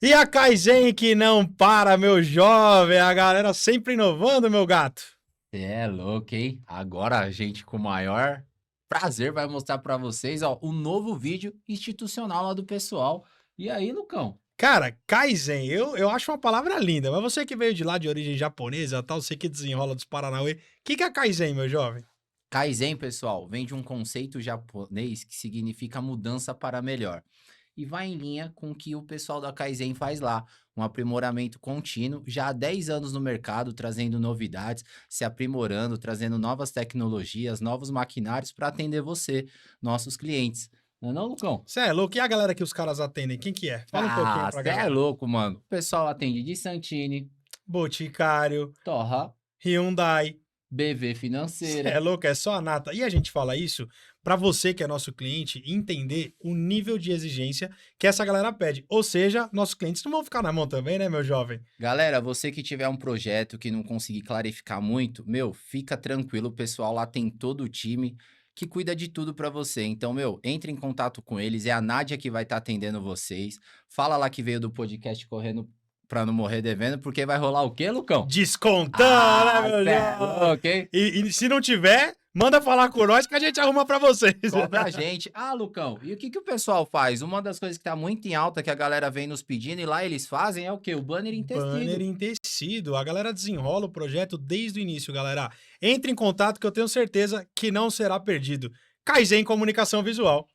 E a Kaizen que não para, meu jovem, a galera sempre inovando, meu gato. Cê é louco, hein? Agora a gente, com o maior prazer, vai mostrar pra vocês, ó, o novo vídeo institucional lá do pessoal. E aí, Lucão? Cara, Kaizen, eu acho uma palavra linda, mas você que veio de lá de origem japonesa, tal, você que desenrola dos Paranauê, o que é Kaizen, meu jovem? Kaizen, pessoal, vem de um conceito japonês que significa mudança para melhor. E vai em linha com o que o pessoal da Kaizen faz lá, um aprimoramento contínuo, já há 10 anos no mercado, trazendo novidades, se aprimorando, trazendo novas tecnologias, novos maquinários para atender você, nossos clientes. Não é não, Lucão? Você é louco, e a galera que os caras atendem, quem que é? Fala um pouquinho pra Você é galera. louco, mano. O pessoal atende de Santini, Boticário, Torra, Hyundai. BV Cê Financeira. é louco, é só a nata. E a gente fala isso pra você que é nosso cliente entender o nível de exigência que essa galera pede. Ou seja, nossos clientes não vão ficar na mão também, né, meu jovem? Galera, você que tiver um projeto que não conseguir clarificar muito, meu, fica tranquilo, o pessoal lá tem todo o time que cuida de tudo pra você. Então, meu, entre em contato com eles, é a Nádia que vai estar atendendo vocês. Fala lá que veio do podcast Correndo pra não morrer devendo, porque vai rolar o quê, Lucão? Descontando, né, meu cê é jovem? louco, hein? E se não tiver, manda falar com nós que a gente arruma pra vocês. Cobra a gente. Ah, Lucão, e o que o pessoal faz? Uma das coisas que tá muito em alta, que a galera vem nos pedindo e lá eles fazem, é o quê? O banner em tecido. Banner em tecido. A galera desenrola o projeto desde o início, galera. Entre em contato que eu tenho certeza que não será perdido. Kaizen Comunicação Visual.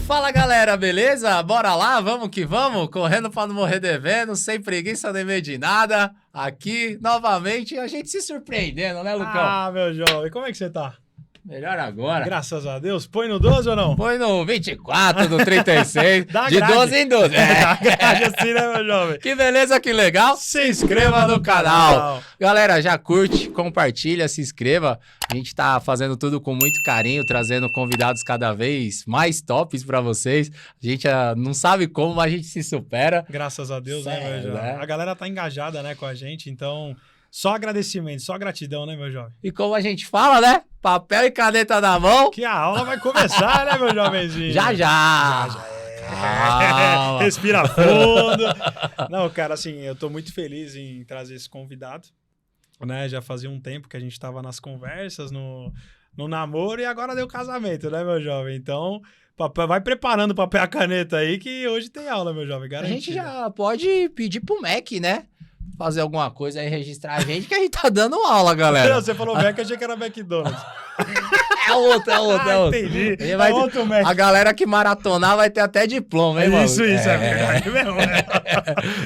Fala, galera, beleza? Bora lá, vamos que vamos, correndo pra não morrer devendo, sem preguiça nem medo de nada. Aqui, novamente, a gente se surpreendendo, né, Lucão? Ah, meu jovem, como é que você tá? Melhor agora. Graças a Deus. Põe no 12 ou não? Põe no 24, no 36, Dá de grade. 12 em 12. Dá grade assim, né, meu jovem? Que beleza, que legal. Se inscreva no canal. Galera, já curte, compartilha, se inscreva. A gente tá fazendo tudo com muito carinho, trazendo convidados cada vez mais tops pra vocês. A gente não sabe como, mas a gente se supera. Graças a Deus, né, meu Sério, jovem? né? A galera tá engajada, né, com a gente, então só agradecimento, só gratidão, né, meu jovem? E como a gente fala, né? Papel e caneta na mão. Que a aula vai começar, né, meu jovenzinho? Já, já. Calma. Respira fundo. Não, cara, assim, eu tô muito feliz em trazer esse convidado, né? Já fazia um tempo que a gente tava nas conversas, no namoro, e agora deu casamento, né, meu jovem? Então, vai preparando o papel e a caneta aí, que hoje tem aula, meu jovem, A garantido. gente já pode pedir pro Mac, né? Fazer alguma coisa aí, registrar a gente, que a gente tá dando aula, galera. Não, você falou Mac, eu achei que era McDonald's. É outro. Entendi. Ele vai É outro Mac. A galera que maratonar vai ter até diploma, hein, mano? Isso, é verdade mesmo, né?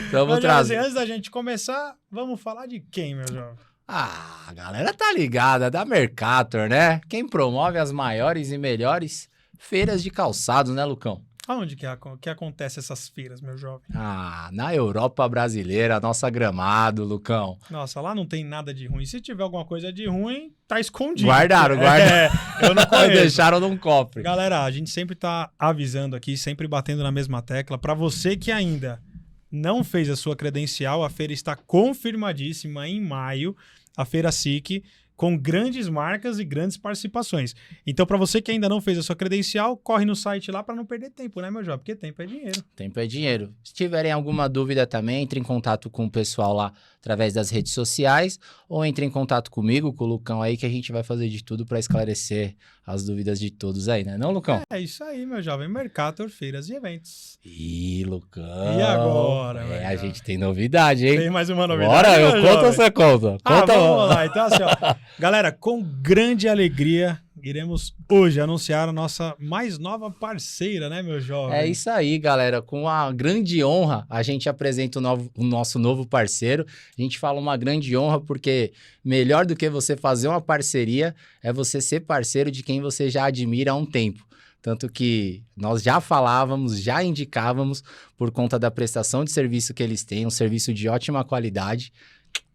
Então, vou Mas, trazer. antes da gente começar, vamos falar de quem, meu jovem? Ah, a galera tá ligada, da Mercator, né? Quem promove as maiores e melhores feiras de calçados, né, Lucão? Aonde que acontece essas feiras, meu jovem? Ah, na Europa brasileira, nossa Gramado, Lucão. Nossa, lá não tem nada de ruim. Se tiver alguma coisa de ruim, tá escondido. Guardaram. Eu não conheço. Deixaram num cofre. Galera, a gente sempre tá avisando aqui, sempre batendo na mesma tecla. Pra você que ainda não fez a sua credencial, a feira está confirmadíssima em maio, a Feira SIC, com grandes marcas e grandes participações. Então, pra você que ainda não fez a sua credencial, corre no site lá pra não perder tempo, né, meu jovem? Porque tempo é dinheiro. Tempo é dinheiro. Se tiverem alguma dúvida também, entre em contato com o pessoal lá através das redes sociais ou entre em contato comigo, com o Lucão aí, que a gente vai fazer de tudo para esclarecer as dúvidas de todos aí, né? Não, Lucão? É isso aí, meu jovem. Mercator, feiras e eventos. Ih, Lucão. E agora, a velho? gente tem novidade, hein? Tem mais uma novidade. Bora, eu meu conto ou jovem? você conta? Conta. Vamos lá. Então, assim, ó. Galera, com grande alegria, iremos hoje anunciar a nossa mais nova parceira, né, meu jovem? É isso aí, galera. Com a grande honra, a gente apresenta o nosso novo parceiro. A gente fala uma grande honra porque melhor do que você fazer uma parceria é você ser parceiro de quem você já admira há um tempo. Tanto que nós já falávamos, já indicávamos por conta da prestação de serviço que eles têm, um serviço de ótima qualidade.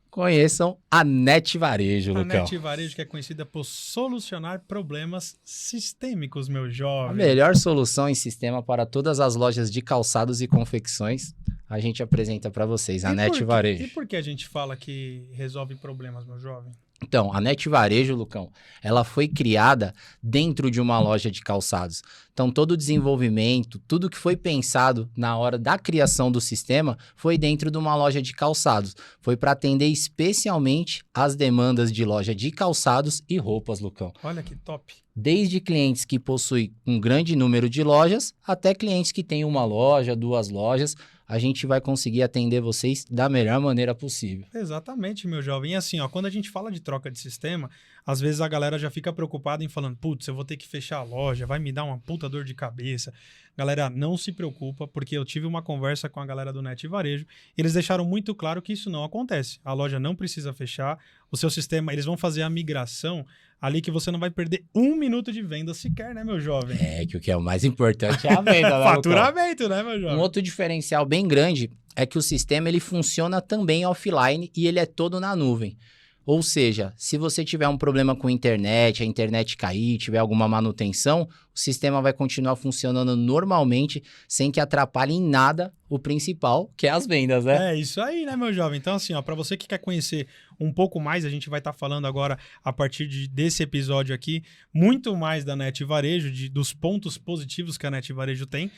Conheçam a Net Varejo, A Lucão. Net Varejo, que é conhecida por solucionar problemas sistêmicos, meu jovem. A melhor solução em sistema para todas as lojas de calçados e confecções, a gente apresenta para vocês, a Net Varejo. E por que a gente fala que resolve problemas, meu jovem? Então, a Net Varejo, Lucão, ela foi criada dentro de uma loja de calçados. Então, todo o desenvolvimento, tudo que foi pensado na hora da criação do sistema foi dentro de uma loja de calçados. Foi para atender especialmente as demandas de loja de calçados e roupas, Lucão. Olha que top. Desde clientes que possuem um grande número de lojas, até clientes que têm uma loja, 2 lojas, a gente vai conseguir atender vocês da melhor maneira possível. Exatamente, meu jovem. E assim, ó, quando a gente fala de troca de sistema, às vezes a galera já fica preocupada em falando, putz, eu vou ter que fechar a loja, vai me dar uma puta dor de cabeça. Galera, não se preocupa, porque eu tive uma conversa com a galera do Net Varejo, e eles deixaram muito claro que isso não acontece. A loja não precisa fechar, o seu sistema, eles vão fazer a migração ali que você não vai perder 1 minuto de venda sequer, né, meu jovem? É, que o que é o mais importante é a venda, né, Faturamento, né, meu jovem? Um outro diferencial bem grande é que o sistema ele funciona também offline e ele é todo na nuvem. Ou seja, se você tiver um problema com a internet cair, tiver alguma manutenção, o sistema vai continuar funcionando normalmente, sem que atrapalhe em nada o principal, que é as vendas, né? É isso aí, né, meu jovem? Então, assim, ó, para você que quer conhecer um pouco mais, a gente vai estar falando agora, a partir desse episódio aqui, muito mais da Net Varejo, dos pontos positivos que a Net Varejo tem.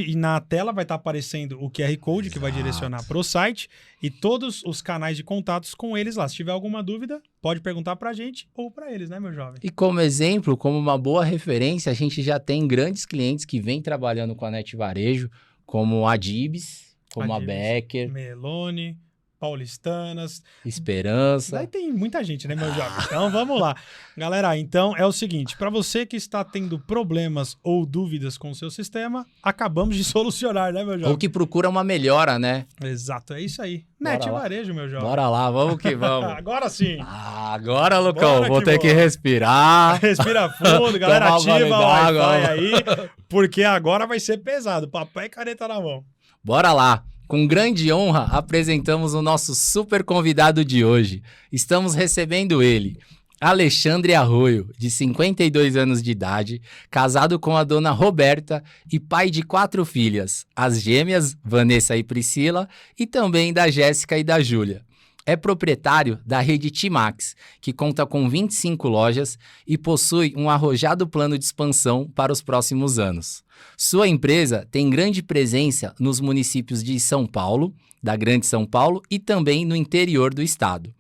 E na tela vai estar aparecendo o QR Code, que vai direcionar para o site, e todos os canais de contatos com eles lá. Se tiver alguma dúvida, pode perguntar para a gente ou para eles, né, meu jovem? E como exemplo, como uma boa referência, a gente já tem grandes clientes que vêm trabalhando com a Net Varejo, como a Dibs, como a Becker, Melone, Paulistanas, Esperança. Daí tem muita gente, né, meu jovem? Então, vamos lá. Galera, então é o seguinte, para você que está tendo problemas ou dúvidas com o seu sistema, acabamos de solucionar, né, meu jovem? Ou que procura uma melhora, né? Exato, é isso aí. Net Varejo, meu jovem. Bora lá, vamos que vamos. Agora sim. Agora, Lucão, vou ter bora. que respirar. Respira fundo, galera, Tomar um gole ativa o d'água. Wi-Fi aí, porque agora vai ser pesado, papel e caneta na mão. Bora lá. Com grande honra, apresentamos o nosso super convidado de hoje. Estamos recebendo ele, Alexandre Arroio, de 52 anos de idade, casado com a dona Roberta e pai de 4 filhas, as gêmeas Vanessa e Priscila, e também da Jéssica e da Júlia. É proprietário da rede T-Max, que conta com 25 lojas e possui um arrojado plano de expansão para os próximos anos. Sua empresa tem grande presença nos municípios de São Paulo, da Grande São Paulo e também no interior do estado.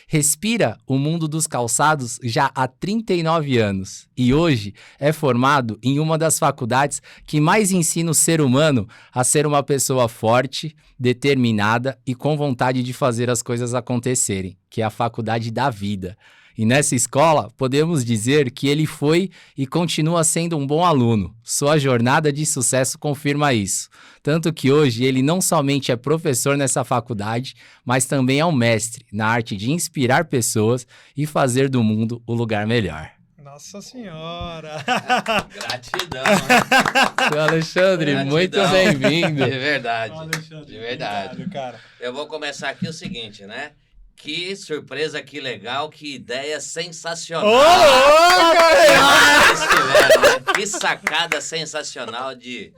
Respira o mundo dos calçados já há 39 anos e hoje é formado em uma das faculdades que mais ensina o ser humano a ser uma pessoa forte, determinada e com vontade de fazer as coisas acontecerem, que é a Faculdade da Vida. E nessa escola, podemos dizer que ele foi e continua sendo um bom aluno. Sua jornada de sucesso confirma isso. Tanto que hoje ele não somente é professor nessa faculdade, mas também é um mestre na arte de inspirar pessoas e fazer do mundo o lugar melhor. Nossa Senhora! Gratidão. Seu Alexandre, Gratidão. Muito bem-vindo. De verdade. Alexandre, De verdade. obrigado, cara. Eu vou começar aqui o seguinte, né? Que surpresa, que legal, que ideia sensacional. Vocês tiveram, né? Que sacada sensacional de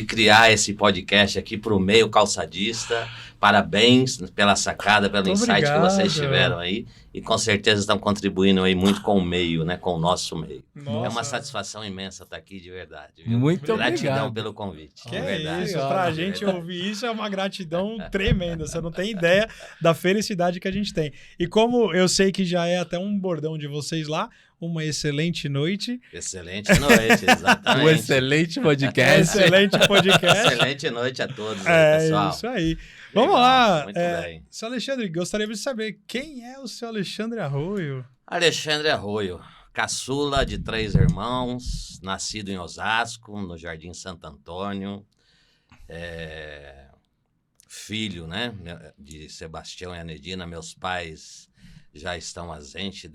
criar esse podcast aqui para o meio calçadista. Parabéns pela sacada, pelo Muito insight obrigado. que vocês tiveram aí. E com certeza estão contribuindo aí muito com o meio, né? Com o nosso meio. Nossa. É uma satisfação imensa estar aqui de verdade. Viu? Muito Gratidão obrigado. pelo convite. Que de é verdade. isso, Legal, pra de gente verdade. ouvir isso é uma gratidão tremenda, você não tem ideia da felicidade que a gente tem. E como eu sei que já é até um bordão de vocês lá, uma excelente noite, Excelente noite, exatamente. Um excelente podcast. excelente podcast. Excelente noite a todos, aí, É pessoal. isso aí. Legal, Vamos lá. Muito bem. Seu Alexandre, gostaríamos de saber quem é o seu Alexandre Arroio? Alexandre Arroio, caçula de 3 irmãos, nascido em Osasco, no Jardim Santo Antônio. Filho, né, de Sebastião e Anedina. Meus pais já estão ausentes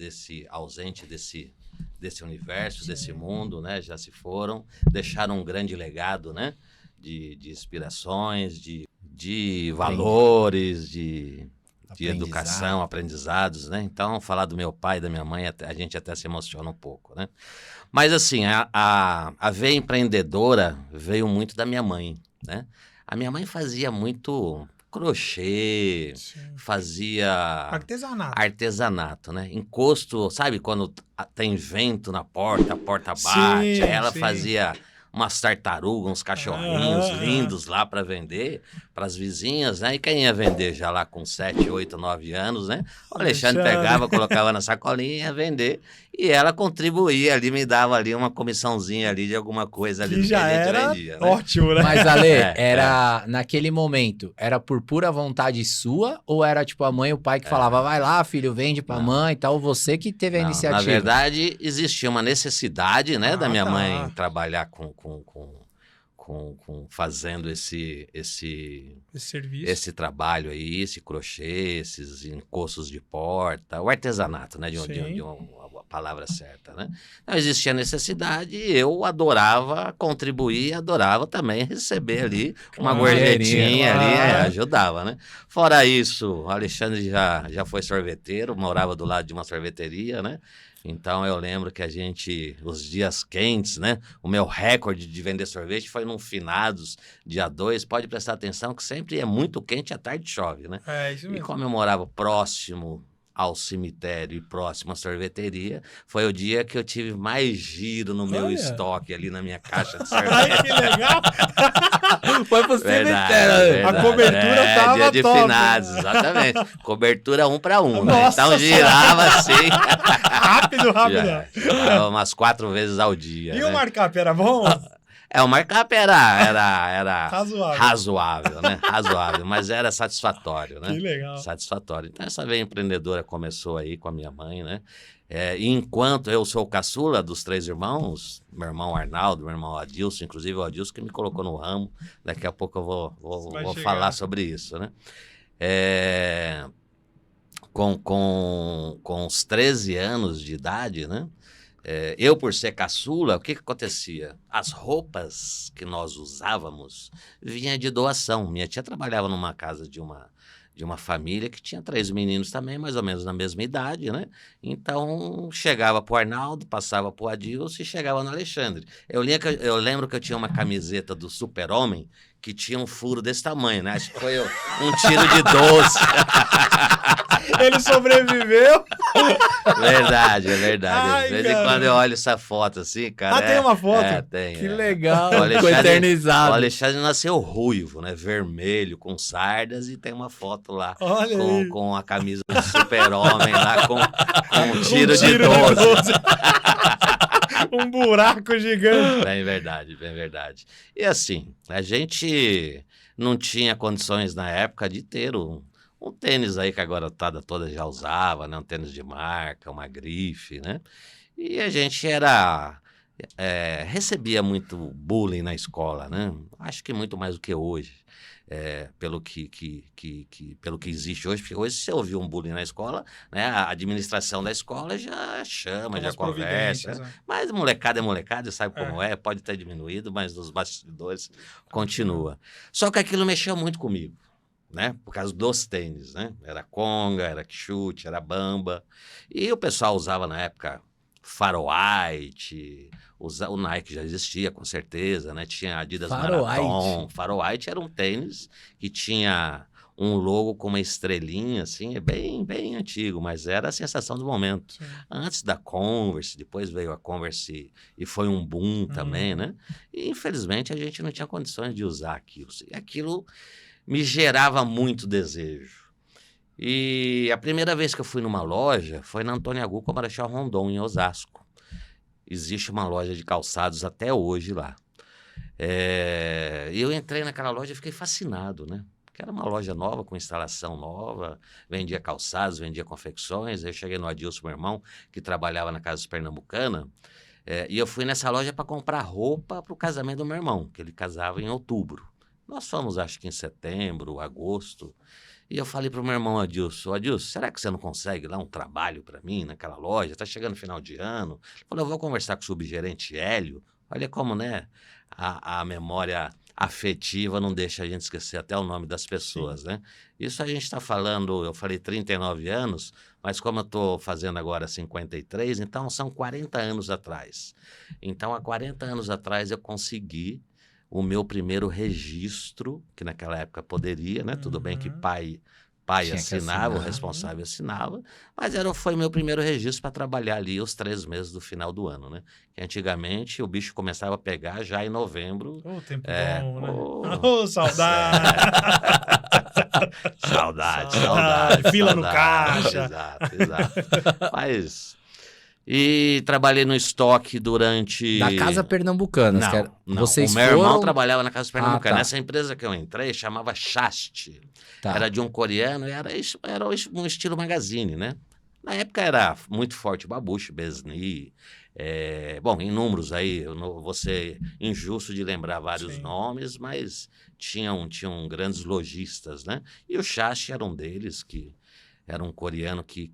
desse universo, desse mundo, né? Já se foram, deixaram um grande legado, né? De inspirações, de valores, de educação, aprendizados, né? Então, falar do meu pai e da minha mãe, a gente até se emociona um pouco, né? Mas, assim, a veia empreendedora veio muito da minha mãe, né? A minha mãe fazia muito crochê, fazia artesanato, né? Encosto, sabe quando tem vento na porta, a porta bate, Sim, aí ela sim. fazia umas tartarugas, uns cachorrinhos lindos lá para vender para as vizinhas, né? E quem ia vender já lá com 7, 8, 9 anos, né? O Alexandre pegava, colocava na sacolinha e ia vender. E ela contribuía ali, me dava ali uma comissãozinha ali de alguma coisa ali Que do já que a gente era vendia, né? ótimo, né? Mas, Ale, naquele momento, era por pura vontade sua ou era tipo a mãe e o pai que falava, vai lá, filho, vende pra mãe e tal, você que teve a Não, iniciativa? na verdade, existia uma necessidade, né, da minha tá. mãe trabalhar fazendo esse serviço. esse trabalho aí, esse crochê, esses encostos de porta, o artesanato, né, de uma palavra certa, né? Não existia necessidade e eu adorava contribuir, adorava também receber ali uma gorjetinha ali, ajudava, né? Fora isso, o Alexandre já foi sorveteiro, morava do lado de uma sorveteria, né? Então eu lembro que os dias quentes, né? O meu recorde de vender sorvete foi num finados, dia 2. Pode prestar atenção que sempre é muito quente e à tarde chove, né? É, isso mesmo. E como eu morava próximo ao cemitério e próximo à sorveteria, foi o dia que eu tive mais giro no meu estoque ali na minha caixa de sorvete. Ai, que legal! Foi pro cemitério. A cobertura tava dia de top. finados, exatamente. Cobertura 1 para 1, né? Nossa Então girava assim. Rápido. Girava umas 4 vezes ao dia. E né? o markup era bom? O markup era Razoável, né? Razoável, mas era satisfatório, né? Que legal. Satisfatório. Então, essa veia empreendedora começou aí com a minha mãe, né? E enquanto eu sou o caçula dos 3 irmãos, meu irmão Arnaldo, meu irmão Adilson, inclusive o Adilson que me colocou no ramo, daqui a pouco eu vou falar sobre isso, né? Com os 13 anos de idade, né? Eu, por ser caçula, o que acontecia? As roupas que nós usávamos vinham de doação. Minha tia trabalhava numa casa de uma família que tinha 3 meninos também, mais ou menos na mesma idade, né? Então, chegava pro Arnaldo, passava pro Adilson e chegava no Alexandre. Eu lembro que eu tinha uma camiseta do Super-Homem que tinha um furo desse tamanho, né? Acho que foi um tiro de 12. Ele sobreviveu. Verdade, é verdade. Ai, de vez em quando eu olho essa foto assim, cara. Tem uma foto? Tem. Que legal. Ficou eternizado. O Alexandre nasceu ruivo, né? Vermelho, com sardas, e tem uma foto lá com a camisa do Super-Homem lá, com um tiro de 12. Um buraco gigante. Bem verdade. E assim, a gente não tinha condições na época de ter um tênis aí que a garotada toda já usava, né? Um tênis de marca, uma grife, né? E a gente recebia muito bullying na escola, né? Acho que muito mais do que hoje. Pelo que existe hoje, porque hoje se ouvir um bullying na escola, né, a administração da escola já chama, já conversa, né? Mas molecada é molecada, sabe como pode ter diminuído, mas nos bastidores continua. Só que aquilo mexeu muito comigo, né, por causa dos tênis, né, era Conga, era Chute, era Bamba, e o pessoal usava na época Faro White, o Nike já existia, com certeza, né? Tinha Adidas Marathon. Faro White era um tênis que tinha um logo com uma estrelinha, assim, é bem, bem antigo, mas era a sensação do momento. Sim. Antes da Converse, depois veio a Converse e foi um boom também, né? E, infelizmente, a gente não tinha condições de usar aquilo. E aquilo me gerava muito desejo. E a primeira vez que eu fui numa loja foi na Antônio Agu com a Marechal Rondon, em Osasco. Existe uma loja de calçados até hoje lá. E eu entrei naquela loja e fiquei fascinado, né? Porque era uma loja nova, com instalação nova, vendia calçados, vendia confecções. Aí eu cheguei no Adilson, meu irmão, que trabalhava na Casa Pernambucana, e eu fui nessa loja para comprar roupa para o casamento do meu irmão, que ele casava em outubro. Nós fomos, acho que em setembro, agosto. E eu falei pro meu irmão Adilson, será que você não consegue lá um trabalho para mim naquela loja? Tá chegando final de ano. Ele falou, eu vou conversar com o subgerente Hélio. Olha como, né, a memória afetiva não deixa a gente esquecer até o nome das pessoas, né? Isso a gente está falando, eu falei 39 anos, mas como eu estou fazendo agora 53, então são 40 anos atrás. Então, há 40 anos atrás eu consegui o meu primeiro registro, que naquela época poderia, né? Tudo bem que pai pai Tinha que assinava, o assinar. responsável assinava, mas foi meu primeiro registro para trabalhar ali os 3 meses do final do ano, né? Que antigamente o bicho começava a pegar já em novembro. Ô, tempo É, bom, né? pô, Ô, saudade! saudade. Fila no saudade. caixa. Exato. Mas... E trabalhei no estoque durante... Da Casa Pernambucanas, que era... Não. Vocês O meu irmão foram... trabalhava na Casa Pernambucana. tá. Essa empresa que eu entrei chamava Shast. Tá. Era de um coreano e era um estilo magazine, né? Na época era muito forte Babushi, Besni. Bom, em números aí, eu não vou ser injusto de lembrar vários Sim. nomes, mas tinham grandes lojistas, né? E o Shast era um deles, que era um coreano que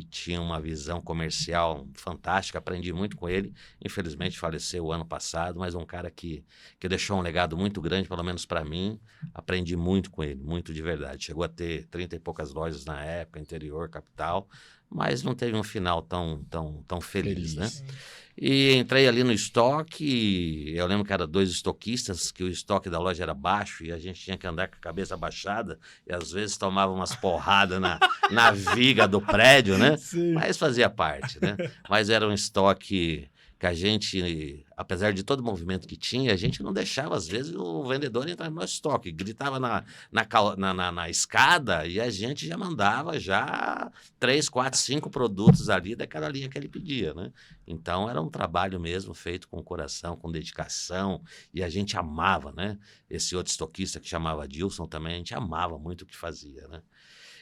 tinha uma visão comercial fantástica, aprendi muito com ele. Infelizmente faleceu o ano passado, mas um cara que deixou um legado muito grande, pelo menos para mim. Aprendi muito com ele, muito de verdade. Chegou a ter 30 e poucas lojas na época, interior, capital, mas não teve um final tão feliz, né? E entrei ali no estoque, eu lembro que era 2 estoquistas, que o estoque da loja era baixo e a gente tinha que andar com a cabeça abaixada e às vezes tomava umas porradas na viga do prédio, né? Sim. Mas fazia parte, né? Mas era um estoque que a gente, apesar de todo o movimento que tinha, a gente não deixava, às vezes, o vendedor entrar no nosso estoque. Gritava na escada e a gente já mandava 3, 4, 5 produtos ali daquela linha que ele pedia, né? Então, era um trabalho mesmo feito com coração, com dedicação, e a gente amava, né? Esse outro estoquista que chamava Dilson também, a gente amava muito o que fazia, né?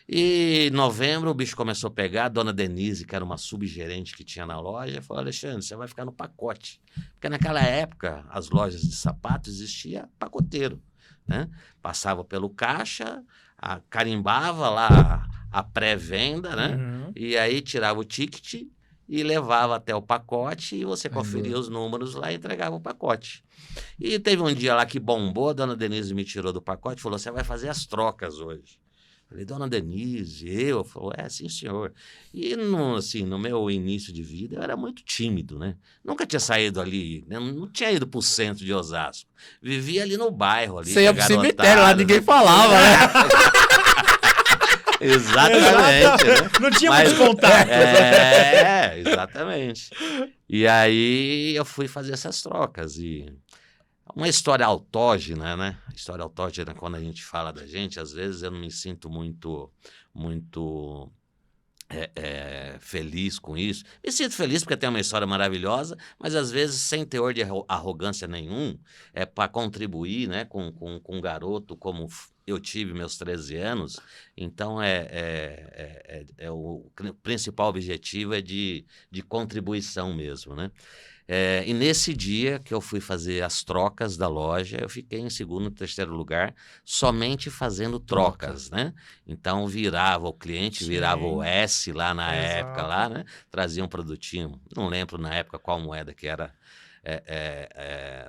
E em novembro o bicho começou a pegar, a dona Denise, que era uma subgerente que tinha na loja, falou: Alexandre, você vai ficar no pacote. Porque naquela época, as lojas de sapato existia pacoteiro, né? Passava pelo caixa, carimbava lá a pré-venda, né? Uhum. E aí tirava o ticket e levava até o pacote e você conferia os números lá e entregava o pacote. E teve um dia lá que bombou, a dona Denise me tirou do pacote e falou: você vai fazer as trocas hoje. Falei: dona Denise, eu? Falou: sim, senhor. E no meu início de vida, eu era muito tímido, né? Nunca tinha saído ali, né? Não tinha ido pro centro de Osasco. Vivia ali no bairro. Ali, você ia pro cemitério, lá ninguém falava, né? Exatamente. Né? Não tinha muitos contatos. Exatamente. E aí eu fui fazer essas trocas e... Uma história autógena, né? História autógena, quando a gente fala da gente, às vezes eu não me sinto muito feliz com isso. Me sinto feliz porque tem uma história maravilhosa, mas às vezes sem teor de arrogância nenhum, para contribuir, né, com um garoto como eu tive meus 13 anos. Então, o principal objetivo é de contribuição mesmo, né? E nesse dia que eu fui fazer as trocas da loja, eu fiquei em segundo e terceiro lugar, somente fazendo trocas, né? Então o cliente virava o S lá na época, lá, né? Trazia um produtinho, não lembro na época qual moeda que era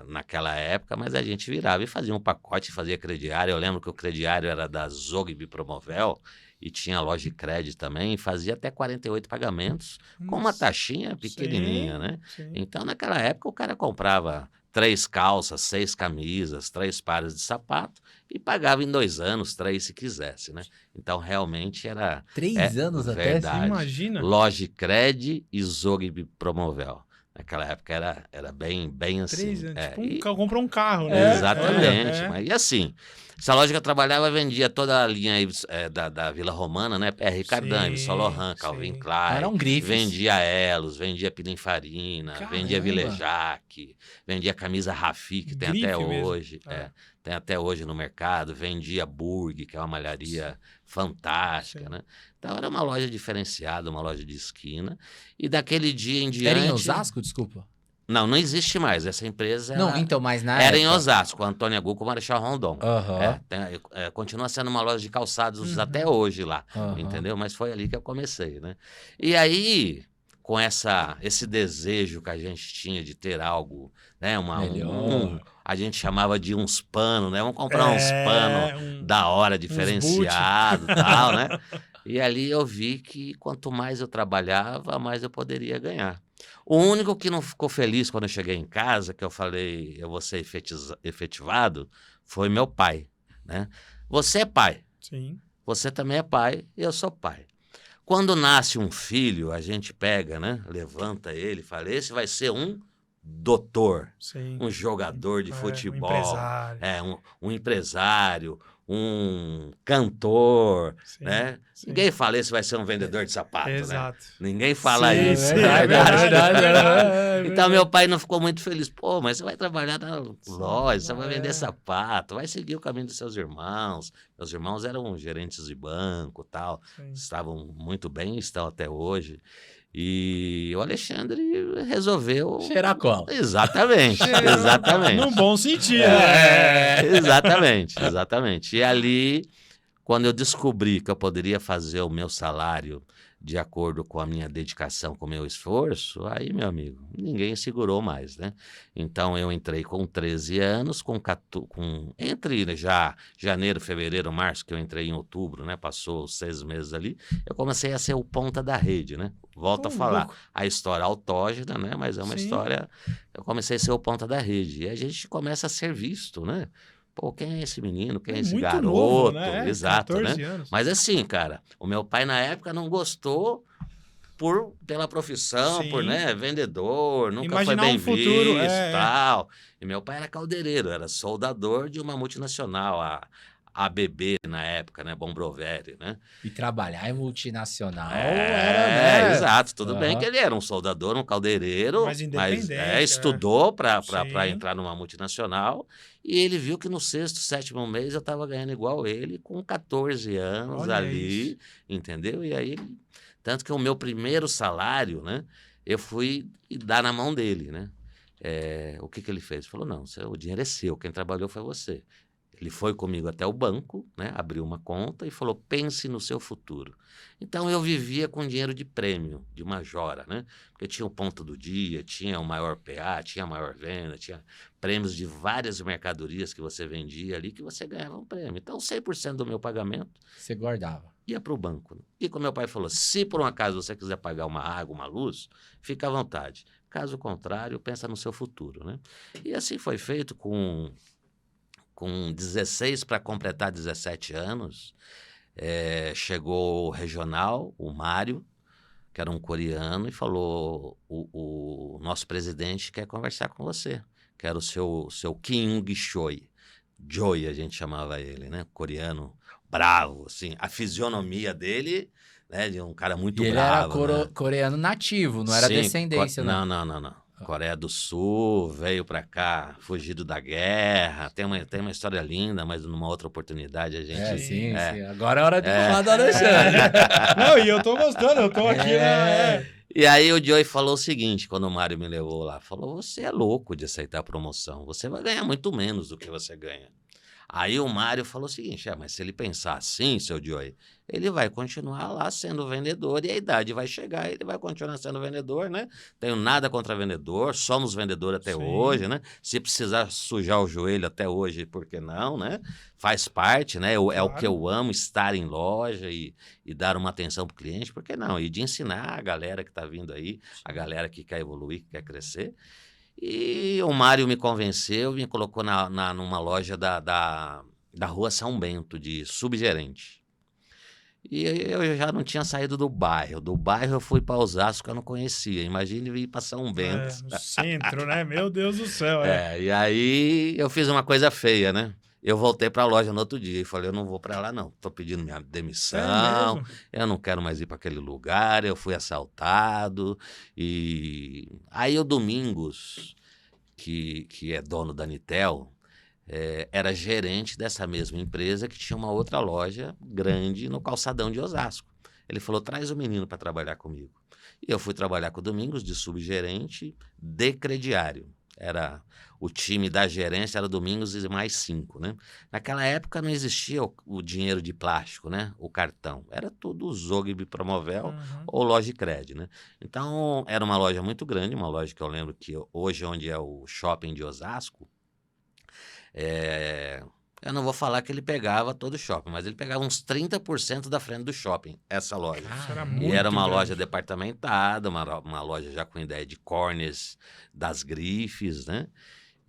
naquela época, mas a gente virava e fazia um pacote, fazia crediário. Eu lembro que o crediário era da Zogby Promovel, e tinha loja de crédito também, e fazia até 48 pagamentos, com uma taxinha pequenininha, sim, né? Sim. Então, naquela época, o cara comprava 3 calças, 6 camisas, 3 pares de sapato e pagava em 2 anos, 3 se quisesse, né? Então, realmente era... 3 anos verdade. até? Imagina. Loja de crédito e Zogby Promovel. Naquela época era bem assim. 3 anos. Tipo, comprou um carro, né? Exatamente. E assim, essa loja que eu trabalhava vendia toda a linha aí, da Vila Romana, né? Ricardane, Solohan, Calvin Klein. Era um grife. Vendia Elos, vendia Pininfarina, vendia Vilejac, vendia camisa Rafi, que tem até hoje. Tem até hoje no mercado. Vendia Burg, que é uma malharia fantástica, né? Então era uma loja diferenciada, uma loja de esquina. E daquele dia em diante... Era em Osasco, desculpa? Não existe mais. Essa empresa mas na era época... em Osasco, Antônia Gu com Marechal Rondon. Uhum. Continua sendo uma loja de calçados até hoje lá, entendeu? Mas foi ali que eu comecei, né? E aí, com esse desejo que a gente tinha de ter algo, né? A gente chamava de uns panos, né? Vamos comprar uns panos da hora, diferenciado e tal, né? E ali eu vi que quanto mais eu trabalhava, mais eu poderia ganhar. O único que não ficou feliz quando eu cheguei em casa, que eu falei, eu vou ser efetivado, foi meu pai, né? Você é pai. Sim. você também é pai, eu sou pai. Quando nasce um filho, a gente pega, né? Levanta ele e fala, esse vai ser um doutor, Sim. um jogador de Um futebol, empresário. um empresário, um cantor, Sim, né? sim. Ninguém fala esse vai ser um vendedor de sapato, Exato. né? Ninguém fala Sim, isso. sim, né? é verdade. Então, meu pai não ficou muito feliz. Pô, mas você vai trabalhar na loja, você vai vender é. sapato, vai seguir o caminho dos seus irmãos. Meus irmãos eram gerentes de banco e tal, Sim. estavam muito bem, estão até hoje. E o Alexandre resolveu... Cheirar cola. Exatamente, exatamente. Num bom sentido. Exatamente. E ali, quando eu descobri que eu poderia fazer o meu salário de acordo com a minha dedicação, com o meu esforço, aí, meu amigo, ninguém segurou mais, né? Então, eu entrei com 13 anos, entre já janeiro, fevereiro, março, que eu entrei em outubro, né? Passou 6 meses ali, eu comecei a ser o ponta da rede, né? Volto a falar, Louco. a história autógena, né? Mas é uma Sim. história... Eu comecei a ser o ponta da rede, e a gente começa a ser visto, né? Pô, quem é esse menino? Quem é esse Muito garoto? novo, né? Exato, 14 né? anos. Mas assim, cara, o meu pai na época não gostou pela profissão, Sim. por, né, vendedor, nunca Imaginar foi bem um futuro, visto, tal. E meu pai era caldeireiro, era soldador de uma multinacional, a ABB na época, né, Bombroveri, né? E trabalhar em multinacional era, né? Exato. Tudo bem Aham. que ele era um soldador, um caldeireiro, Mas independente, estudou para Sim. entrar numa multinacional e ele viu que no 6º, 7º mês eu estava ganhando igual ele, com 14 anos Olha ali, isso. entendeu? E aí, tanto que o meu primeiro salário, né, eu fui dar na mão dele, né? O que ele fez? Ele falou, não, o dinheiro é seu, quem trabalhou foi você. Ele foi comigo até o banco, né, abriu uma conta e falou, pense no seu futuro. Então, eu vivia com dinheiro de prêmio, de majora, né? Porque tinha o ponto do dia, tinha o maior PA, tinha a maior venda, tinha prêmios de várias mercadorias que você vendia ali, que você ganhava um prêmio. Então, 100% do meu pagamento Você guardava. ia para o banco. Né? E como meu pai falou, se por um acaso você quiser pagar uma água, uma luz, fica à vontade. Caso contrário, pensa no seu futuro, né? E assim foi feito com 16 para completar 17 anos, chegou o regional, o Mário, que era um coreano, e falou, o nosso presidente quer conversar com você, que era o seu Kim Choi. Choi, a gente chamava ele, né? Coreano bravo, assim, a fisionomia dele, né? De um cara muito E ele bravo, era né? coreano nativo, não era Sim, descendência, não. Não. Coreia do Sul, veio pra cá, fugido da guerra. Tem uma história linda, mas numa outra oportunidade a gente... Sim. Agora é hora de falar do Alexandre. Não, e eu tô gostando, eu tô aqui, né? E aí o Joey falou o seguinte, quando o Mário me levou lá, falou, você é louco de aceitar a promoção, você vai ganhar muito menos do que você ganha. Aí o Mário falou o seguinte, mas se ele pensar assim, seu Joey, ele vai continuar lá sendo vendedor e a idade vai chegar, ele vai continuar sendo vendedor, né? Tenho nada contra vendedor, somos vendedor até Sim. hoje, né? Se precisar sujar o joelho até hoje, por que não, né? Faz parte, né? É o que eu amo, estar em loja e dar uma atenção para o cliente, por que não? E de ensinar a galera que está vindo aí, a galera que quer evoluir, que quer crescer. E o Mário me convenceu, me colocou numa loja da Rua São Bento, de subgerente. E eu já não tinha saído do bairro. Do bairro eu fui para Osasco, eu não conhecia. Imagine vir para São Bento. No centro, né? Meu Deus do céu. E aí eu fiz uma coisa feia, né? Eu voltei para a loja no outro dia e falei, eu não vou para lá não, estou pedindo minha demissão, eu não quero mais ir para aquele lugar, eu fui assaltado. E aí o Domingos, que é dono da Nitel, era gerente dessa mesma empresa que tinha uma outra loja grande no calçadão de Osasco. Ele falou, traz o menino para trabalhar comigo. E eu fui trabalhar com o Domingos de subgerente de crediário. O time da gerência era Domingos e mais 5, né? Naquela época não existia o dinheiro de plástico, né? O cartão. Era tudo Zogby Promovel ou Logicred, né? Então, era uma loja muito grande, uma loja que eu lembro que hoje, onde é o shopping de Osasco, eu não vou falar que ele pegava todo o shopping, mas ele pegava uns 30% da frente do shopping, essa loja. E era uma loja departamentada, uma loja já com ideia de corners das grifes, né?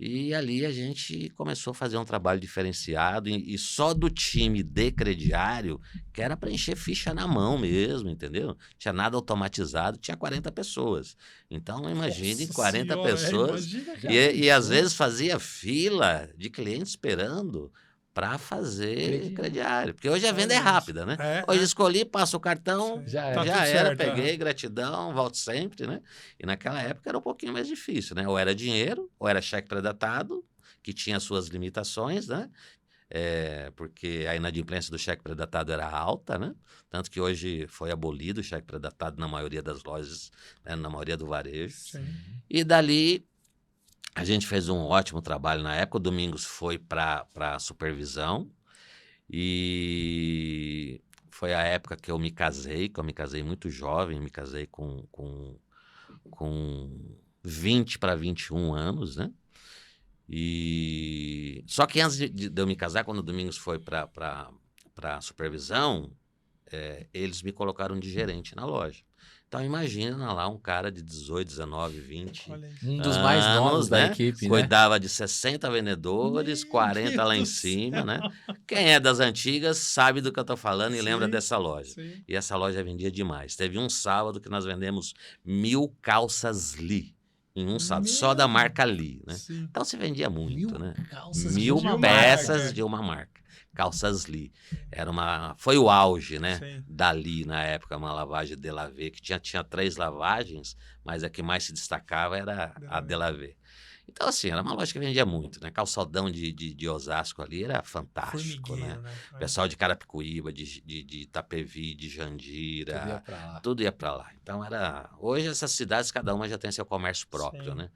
E ali a gente começou a fazer um trabalho diferenciado e só do time de crediário, que era preencher ficha na mão mesmo, entendeu? Tinha nada automatizado, tinha 40 pessoas. Então, imagine Nossa 40 senhora, pessoas imagina, cara. e às vezes fazia fila de clientes esperando para fazer crediário. Porque hoje a venda é rápida, né? Hoje escolhi, passo o cartão, Sim. Já Tá já tudo era, certo, peguei, gratidão, volto sempre, né? E naquela época era um pouquinho mais difícil, né? Ou era dinheiro, ou era cheque predatado, que tinha suas limitações, né? Porque a inadimplência do cheque predatado era alta, né? Tanto que hoje foi abolido o cheque predatado na maioria das lojas, né? Na maioria do varejo. Sim. E dali a gente fez um ótimo trabalho na época. O Domingos foi para supervisão e foi a época que eu me casei, muito jovem, me casei com 20 para 21 anos, né? E só que antes de eu me casar, quando o Domingos foi para supervisão, eles me colocaram de gerente na loja. Então imagina lá um cara de 18, 19, 20 Olha aí. Um dos mais novos anos, da né? equipe, né? Cuidava de 60 vendedores, Meu 40 lá em Deus do cima, céu. né? Quem é das antigas sabe do que eu tô falando e lembra Sim, dessa loja. sim. E essa loja vendia demais. Teve um sábado que nós vendemos 1000 calças Lee em um sábado, só da marca Lee, né? Sim. Então se vendia muito, 1000 né? calças 1000 de uma peças marca. de uma marca. Calças Lee. Foi o auge, né? Sim. Da Lee na época, uma lavagem Delavé, que tinha 3 lavagens, mas a que mais se destacava era a Delavé. Então, assim, era uma loja que vendia muito, né? Calçadão de Osasco ali era fantástico, né? Formigueiro, né? Pessoal de Carapicuíba, de Itapevi, de Jandira, Tudo ia pra lá. tudo ia para lá. Então hoje essas cidades, cada uma já tem seu comércio próprio, Sim. né?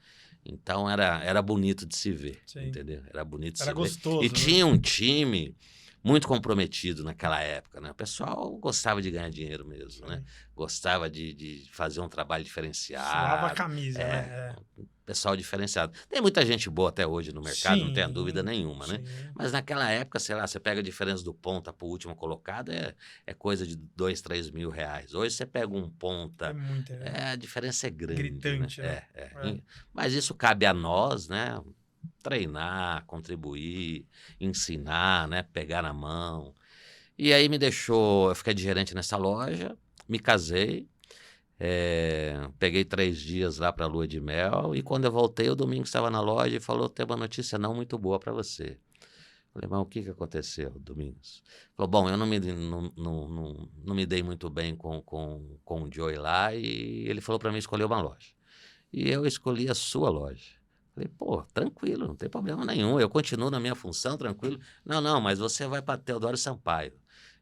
Então era bonito de se ver, Sim. entendeu? Era bonito de Era se gostoso, ver. E né? tinha um time muito comprometido naquela época, né? O pessoal gostava de ganhar dinheiro mesmo, né? Gostava de fazer um trabalho diferenciado. Suava a camisa, né? Pessoal diferenciado. Tem muita gente boa até hoje no mercado, não tenha Sim, dúvida nenhuma, né? sim. Mas naquela época, sei lá, você pega a diferença do ponta para o último colocado, é coisa de 2, 3 mil reais. Hoje você pega um ponta, É muita. a diferença é grande. Gritante, né? Mas isso cabe a nós, né? Treinar, contribuir, ensinar, né? Pegar na mão. E aí eu fiquei de gerente nessa loja, me casei, peguei 3 dias lá para a lua de mel e quando eu voltei, o Domingos estava na loja e falou, tem uma notícia não muito boa para você. Falei, mas o que aconteceu, Domingos? Falou, bom, eu não me dei muito bem com o Joey lá e ele falou para mim escolher uma loja. E eu escolhi a sua loja. Falei, pô, tranquilo, não tem problema nenhum, eu continuo na minha função, tranquilo. Não, mas você vai para Teodoro Sampaio.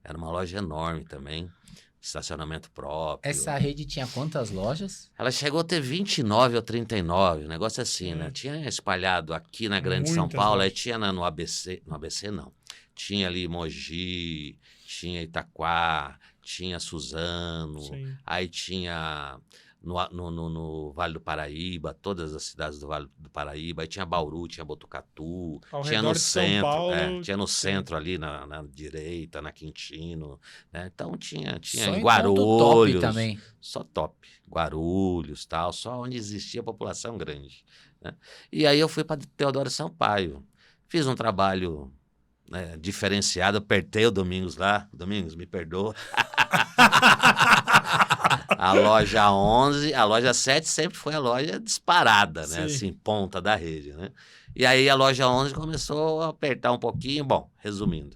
Era uma loja enorme também, estacionamento próprio. Essa rede tinha quantas lojas? Ela chegou a ter 29 ou 39, um negócio assim, né? Tinha espalhado aqui na Grande São Muitas Paulo, aí lojas. tinha no ABC não. Tinha ali Mogi, tinha Itaquá, tinha Suzano, Sim. aí tinha no Vale do Paraíba, todas as cidades do Vale do Paraíba, aí tinha Bauru, tinha Botucatu, Ao tinha redor no de São centro, Paulo, tinha no sim. centro ali na direita, na Quintino, né? Então tinha Só em em ponto top Guarulhos, também. só top, Guarulhos, tal, só onde existia população grande, né? E aí eu fui para Teodoro Sampaio, fiz um trabalho, né, diferenciado, apertei o Domingos lá, Domingos, me perdoa. A loja 11, a loja 7 sempre foi a loja disparada, né? Sim. Assim, ponta da rede, né? E aí a loja 11 começou a apertar um pouquinho. Bom, resumindo,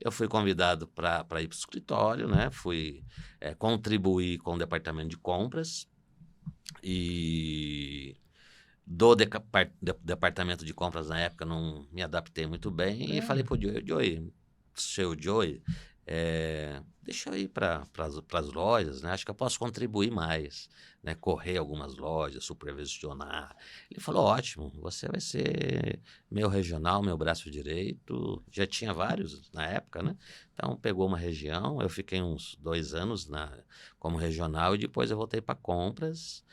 eu fui convidado para ir para o escritório, né? Fui contribuir com o departamento de compras e do departamento de compras na época não me adaptei muito bem e falei pro Joey, seu Joey, deixa eu ir para as lojas, né? Acho que eu posso contribuir mais, né? Correr algumas lojas, supervisionar. Ele falou, ótimo, você vai ser meu regional, meu braço direito. Já tinha vários na época, né? Então pegou uma região, eu fiquei uns 2 anos como regional e depois eu voltei para compras.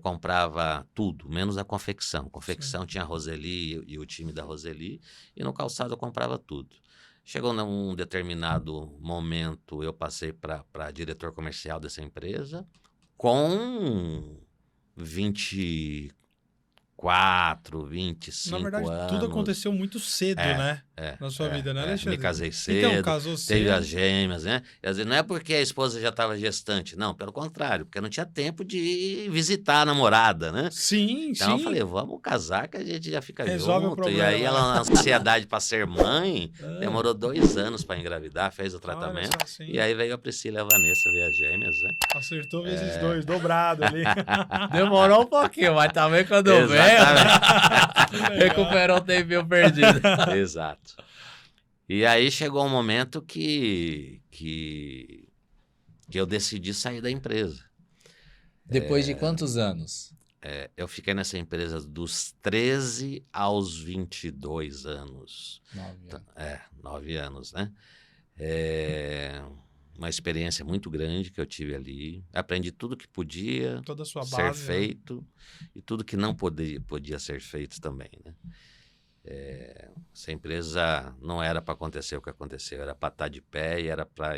Comprava tudo, menos a confecção. Confecção tinha a Roseli e o time da Roseli, e no calçado eu comprava tudo. Chegou num determinado momento, eu passei para diretor comercial dessa empresa, com 24 24, 25 Na verdade, anos. tudo aconteceu muito cedo, né? Na sua vida, né, Alexandre? Me casei cedo, Então, casou teve cedo. as gêmeas, né? Quer dizer, não é porque a esposa já estava gestante, não, pelo contrário, porque não tinha tempo de visitar a namorada, né? Sim, Então eu sim. falei, vamos casar que a gente já fica Resolve o junto. problema, E aí né? ela, na ansiedade para ser mãe, Ah. demorou 2 anos para engravidar, fez o Olha tratamento. só, sim. E aí veio a Priscila e a Vanessa ver as gêmeas, né? Acertou vezes 2, dobrado ali. Demorou um pouquinho, mas também quando veio, recuperou o tempinho perdido. Exato. E aí chegou um momento que eu decidi sair da empresa. Depois de quantos anos? Eu fiquei nessa empresa dos 13 aos 22 anos. 9 anos, né? Uma experiência muito grande que eu tive ali. Aprendi tudo que podia Toda a sua ser base, né? feito e tudo que não podia ser feito também, né? Essa empresa não era para acontecer o que aconteceu, era para estar de pé e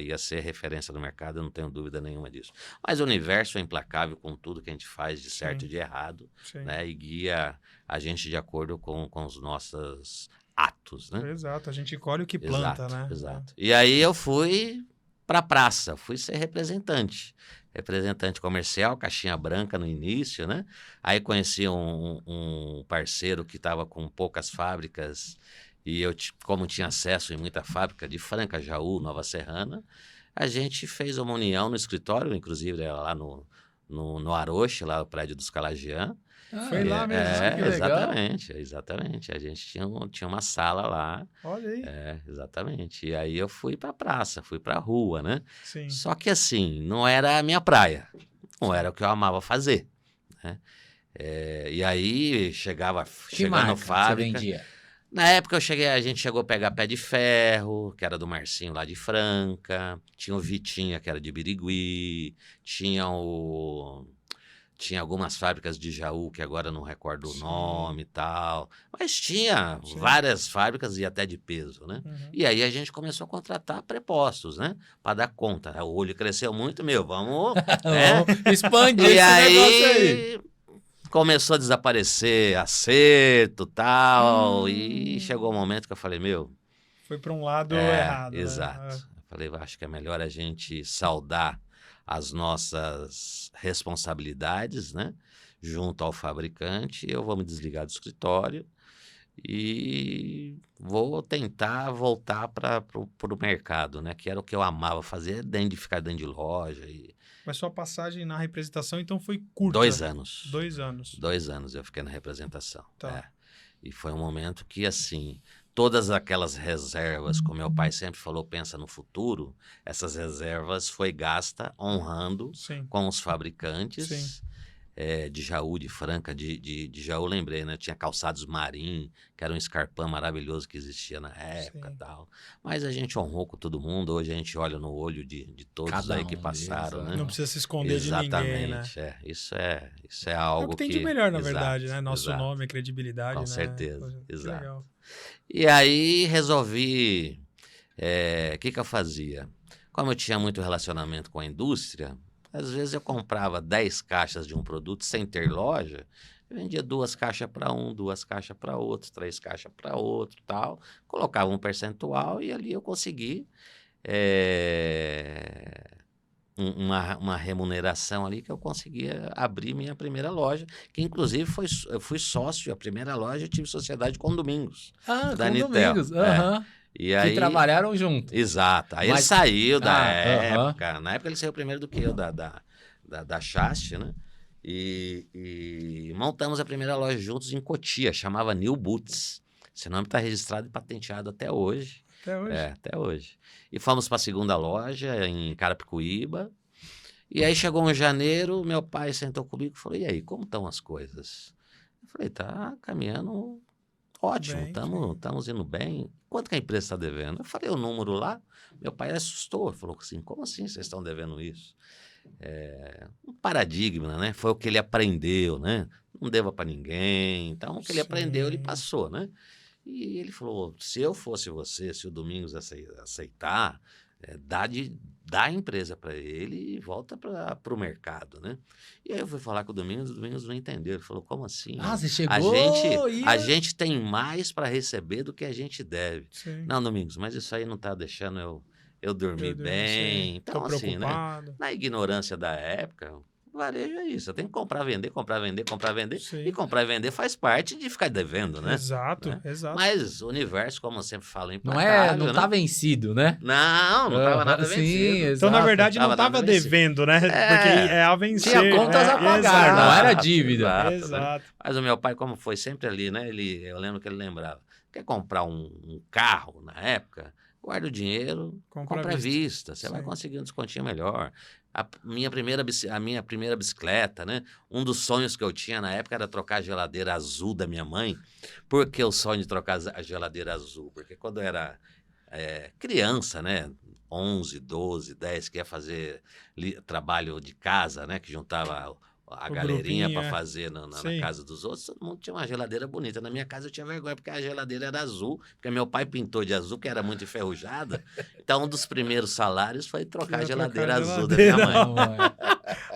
ia ser referência no mercado, eu não tenho dúvida nenhuma disso. Mas o universo é implacável com tudo que a gente faz de certo Sim. e de errado, Sim. né? E guia a gente de acordo com os nossos atos, né? Exato, a gente colhe o que planta, né? Exato. E aí eu fui para a praça, fui ser representante comercial, caixinha branca no início, né? Aí conheci um parceiro que estava com poucas fábricas e eu, como tinha acesso em muita fábrica de Franca, Jaú, Nova Serrana, a gente fez uma união no escritório, inclusive era lá no Aroche, lá no prédio dos Calagian. Foi lá mesmo, que legal. Exatamente. A gente tinha uma sala lá. Olha aí. Exatamente. E aí eu fui para a praça, fui para a rua, né? Sim. Só que assim, não era a minha praia. Não era o que eu amava fazer, né? E aí chegando marca fábrica. você vendia? Na época a gente chegou a pegar Pé de Ferro, que era do Marcinho lá de Franca. Tinha o Vitinha, que era de Birigui. Tinha algumas fábricas de Jaú, que agora não recordo o nome e tal. Mas tinha várias fábricas e até de peso, né? Uhum. E aí a gente começou a contratar prepostos, né? Para dar conta. O olho cresceu muito, vamos... né? Expandir E esse negócio aí. começou a desaparecer acerto e tal. E chegou um momento que eu falei, Foi para um lado errado, exato. né? Eu falei, acho que é melhor a gente saudar as nossas responsabilidades, né? Junto ao fabricante, eu vou me desligar do escritório e vou tentar voltar para o mercado, né? Que era o que eu amava fazer, ficar dentro de loja. Mas sua passagem na representação, então, foi curta. 2 anos. 2 anos. 2 anos eu fiquei na representação. Tá. E foi um momento que, assim, todas aquelas reservas, como meu pai sempre falou, pensa no futuro, essas reservas foi gasta honrando Sim. com os fabricantes. Sim. De Jaú, de Franca, de Jaú, lembrei, né? Tinha Calçados Marim, que era um escarpão maravilhoso que existia na época e tal. Mas a gente honrou com todo mundo, hoje a gente olha no olho de todos Cada aí que um passaram, deles, né? Não precisa se esconder de ninguém, né? Isso é algo É o que tem de melhor, na exato, verdade, né? Nosso exato. nome, credibilidade, Com né? certeza, Poxa, que exato. legal. E aí resolvi, o que eu fazia? Como eu tinha muito relacionamento com a indústria, às vezes eu comprava 10 caixas de um produto sem ter loja, eu vendia 2 caixas para 2 caixas para outro, 3 caixas para outro, tal. Colocava um percentual e ali eu consegui uma remuneração ali que eu conseguia abrir minha primeira loja, que inclusive eu fui sócio, a primeira loja eu tive sociedade com Domingos. Da Anitel. Domingos. E aí, que trabalharam junto. Exato. Aí ele saiu da época. Na época ele saiu primeiro do que eu, da Chast, né? E montamos a primeira loja juntos em Cotia, chamava New Boots. Esse nome está registrado e patenteado até hoje. Até hoje? Até hoje. E fomos para a segunda loja em Carapicuíba. E aí chegou em janeiro, meu pai sentou comigo e falou, e aí, como estão as coisas? Eu falei, tá caminhando ótimo, estamos indo bem. Quanto que a empresa está devendo? Eu falei o número lá, meu pai assustou, falou assim, como assim vocês estão devendo isso? Um paradigma, né? Foi o que ele aprendeu, né? Não deva para ninguém. Então, o que ele aprendeu, ele passou, né? E ele falou, se eu fosse você, se o Domingos aceitar, dá a empresa para ele e volta para o mercado, né? E aí eu fui falar com o Domingos não entendeu. Ele falou, como assim? Ah, você chegou A gente tem mais para receber do que a gente deve. Sim. Não, Domingos, mas isso aí não está deixando eu dormir bem. Então, Tô assim, né? preocupado. Na ignorância da época, varejo é isso. Eu tenho que comprar, vender, comprar, vender, comprar, vender. Sim. E comprar e vender faz parte de ficar devendo, né? Exato, Né? exato. Mas o universo, como eu sempre falo, é Não implacável, não tá né? vencido, né? Não tava nada Sim, vencido. Então, na exato. verdade, não Tava tava nada vencido. devendo, né? Porque é a vencer. Tinha contas a pagar, exato. não era dívida. Exato, né? Exato. Mas o meu pai, como foi sempre ali, né? Eu lembro que ele lembrava. Quer comprar um carro na época? Guarda o dinheiro, compra à vista. Você vai conseguir um descontinho melhor. A minha primeira bicicleta, né? Um dos sonhos que eu tinha na época era trocar a geladeira azul da minha mãe. Por que o sonho de trocar a geladeira azul? Porque quando eu era criança, né? 11, 12, 10, que ia fazer trabalho de casa, né? Que juntava a galerinha para fazer na casa dos outros, todo mundo tinha uma geladeira bonita. Na minha casa eu tinha vergonha, porque a geladeira era azul, porque meu pai pintou de azul, que era muito enferrujada. Então, um dos primeiros salários foi trocar a geladeira azul da minha mãe.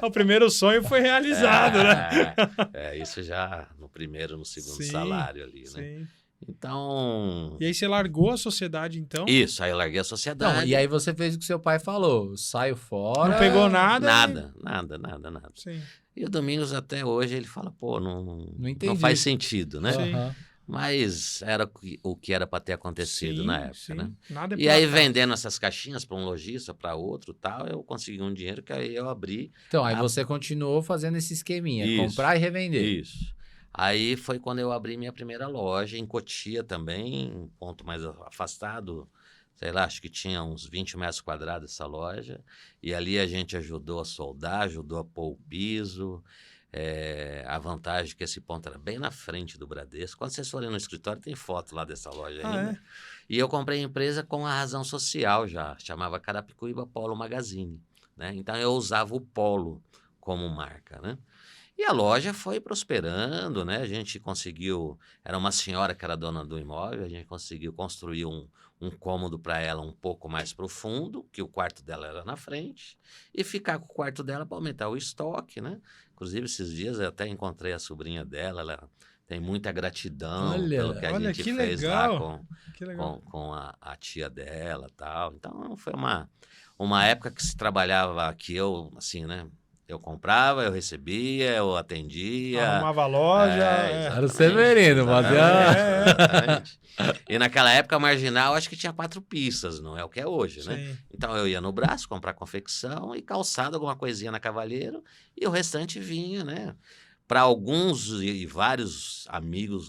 O primeiro sonho foi realizado, né? Isso já no segundo salário ali, né? Sim. Então... E aí você largou a sociedade, então? Isso, aí eu larguei a sociedade. Não, e aí você fez o que seu pai falou, saio fora... Não pegou nada? Nada. Sim. E o Domingos até hoje ele fala, pô, não entendi. faz sentido, né? Sim. Mas era o que era para ter acontecido na época, né? Nada E aí vendendo essas caixinhas para um lojista, para outro tal, eu consegui um dinheiro que aí eu abri. Então, aí você continuou fazendo esse esqueminha, Isso, comprar e revender. Isso. Aí foi quando eu abri minha primeira loja em Cotia também, um ponto mais afastado, sei lá, acho que tinha uns 20 metros quadrados essa loja, e ali a gente ajudou a soldar, ajudou a pôr o piso, a vantagem é que esse ponto era bem na frente do Bradesco. Quando vocês forem no escritório, tem foto lá dessa loja ainda. E eu comprei a empresa com a razão social já, chamava Carapicuíba Polo Magazine, né? Então eu usava o Polo como marca, né? E a loja foi prosperando, né? A gente conseguiu... Era uma senhora que era dona do imóvel, a gente conseguiu construir um cômodo para ela um pouco mais profundo, que o quarto dela era na frente, e ficar com o quarto dela para aumentar o estoque, né? Inclusive, esses dias eu até encontrei a sobrinha dela, ela tem muita gratidão pelo que a gente fez lá com a tia dela e tal. Então, foi uma época que se trabalhava, que eu, assim, né? Eu comprava, eu recebia, eu atendia. Arrumava a loja. Era o Severino, exatamente. E naquela época, a Marginal, acho que tinha 4 pistas, não é o que é hoje, né? Sim. Então, eu ia no braço comprar confecção e calçado, alguma coisinha na Cavalheiro, e o restante vinha, né? Para alguns e vários amigos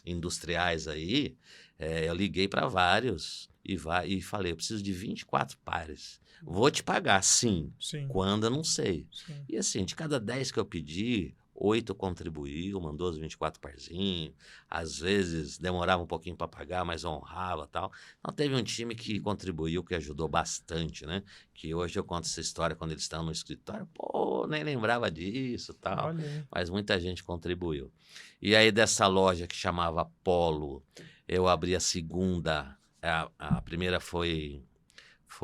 industriais aí, eu liguei para vários e falei, eu preciso de 24 pares. Vou te pagar, sim. Quando eu não sei. Sim. E assim, de cada 10 que eu pedi, 8 contribuiu, mandou os 24 parzinhos. Às vezes demorava um pouquinho para pagar, mas honrava e tal. Então teve um time que contribuiu, que ajudou bastante, né? Que hoje eu conto essa história quando eles estão no escritório. Pô, nem lembrava disso e tal. Olha. Mas muita gente contribuiu. E aí dessa loja que chamava Polo, eu abri a segunda. A primeira foi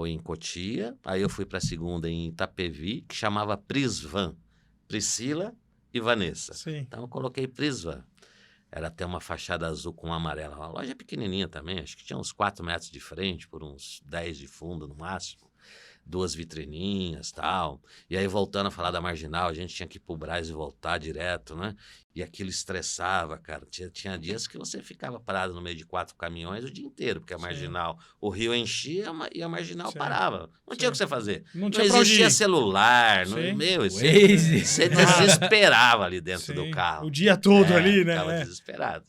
em Cotia, aí eu fui para a segunda em Itapevi, que chamava Prisvan, Priscila e Vanessa. Sim. Então eu coloquei Prisvan. Era até uma fachada azul com amarela. Uma loja pequenininha também, acho que tinha uns 4 metros de frente, por uns 10 de fundo no máximo. 2 vitrininhas e tal. E aí, voltando a falar da Marginal, a gente tinha que ir pro Brás e voltar direto, né? E aquilo estressava, cara. Tinha dias que você ficava parado no meio de 4 caminhões o dia inteiro, porque a Marginal, o rio enchia e a Marginal parava. Não tinha o que você fazer. Não existia celular. Você desesperava ali dentro do carro. O dia todo ali, né? Ficava desesperado.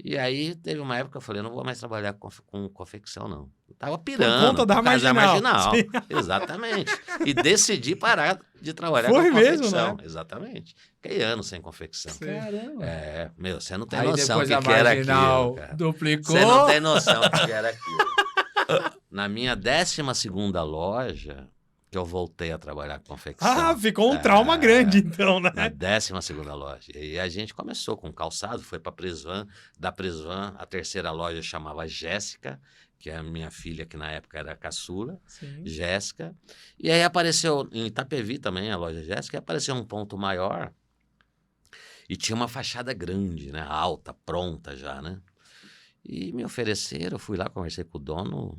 E aí, teve uma época que eu falei, não vou mais trabalhar com confecção, não. Eu tava pirando. Por conta da Marginal. Exatamente. E decidi parar de trabalhar com confecção. Mesmo, né? Exatamente. Fiquei anos sem confecção. Caramba. Você não tem aí noção do que era aquilo, cara. Duplicou. Você não tem noção do que era aquilo. Na minha 12ª loja, que eu voltei a trabalhar com confecção. Ah, ficou um trauma grande, então, né? Na 12ª loja. E a gente começou com calçado, foi para Presvan. Da Presvan, a terceira loja chamava Jéssica, que é a minha filha, que na época era caçula, Sim. Jéssica. E aí apareceu, em Itapevi também, a loja Jéssica, e apareceu um ponto maior e tinha uma fachada grande, né? Alta, pronta já, né? E me ofereceram, eu fui lá, conversei com o dono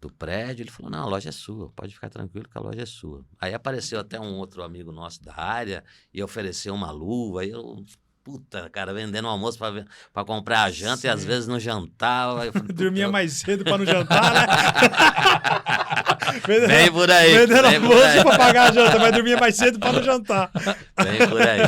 do prédio, ele falou, não, a loja é sua, pode ficar tranquilo que a loja é sua. Aí apareceu até um outro amigo nosso da área e ofereceu uma luva, aí eu, puta, cara, vendendo almoço pra comprar a janta. Sim. E às vezes não jantava. Aí eu falei, dormia mais cedo pra não jantar, né? Vem por aí. Vendendo almoço pra pagar a janta, mas dormia mais cedo pra não jantar. Vem por aí.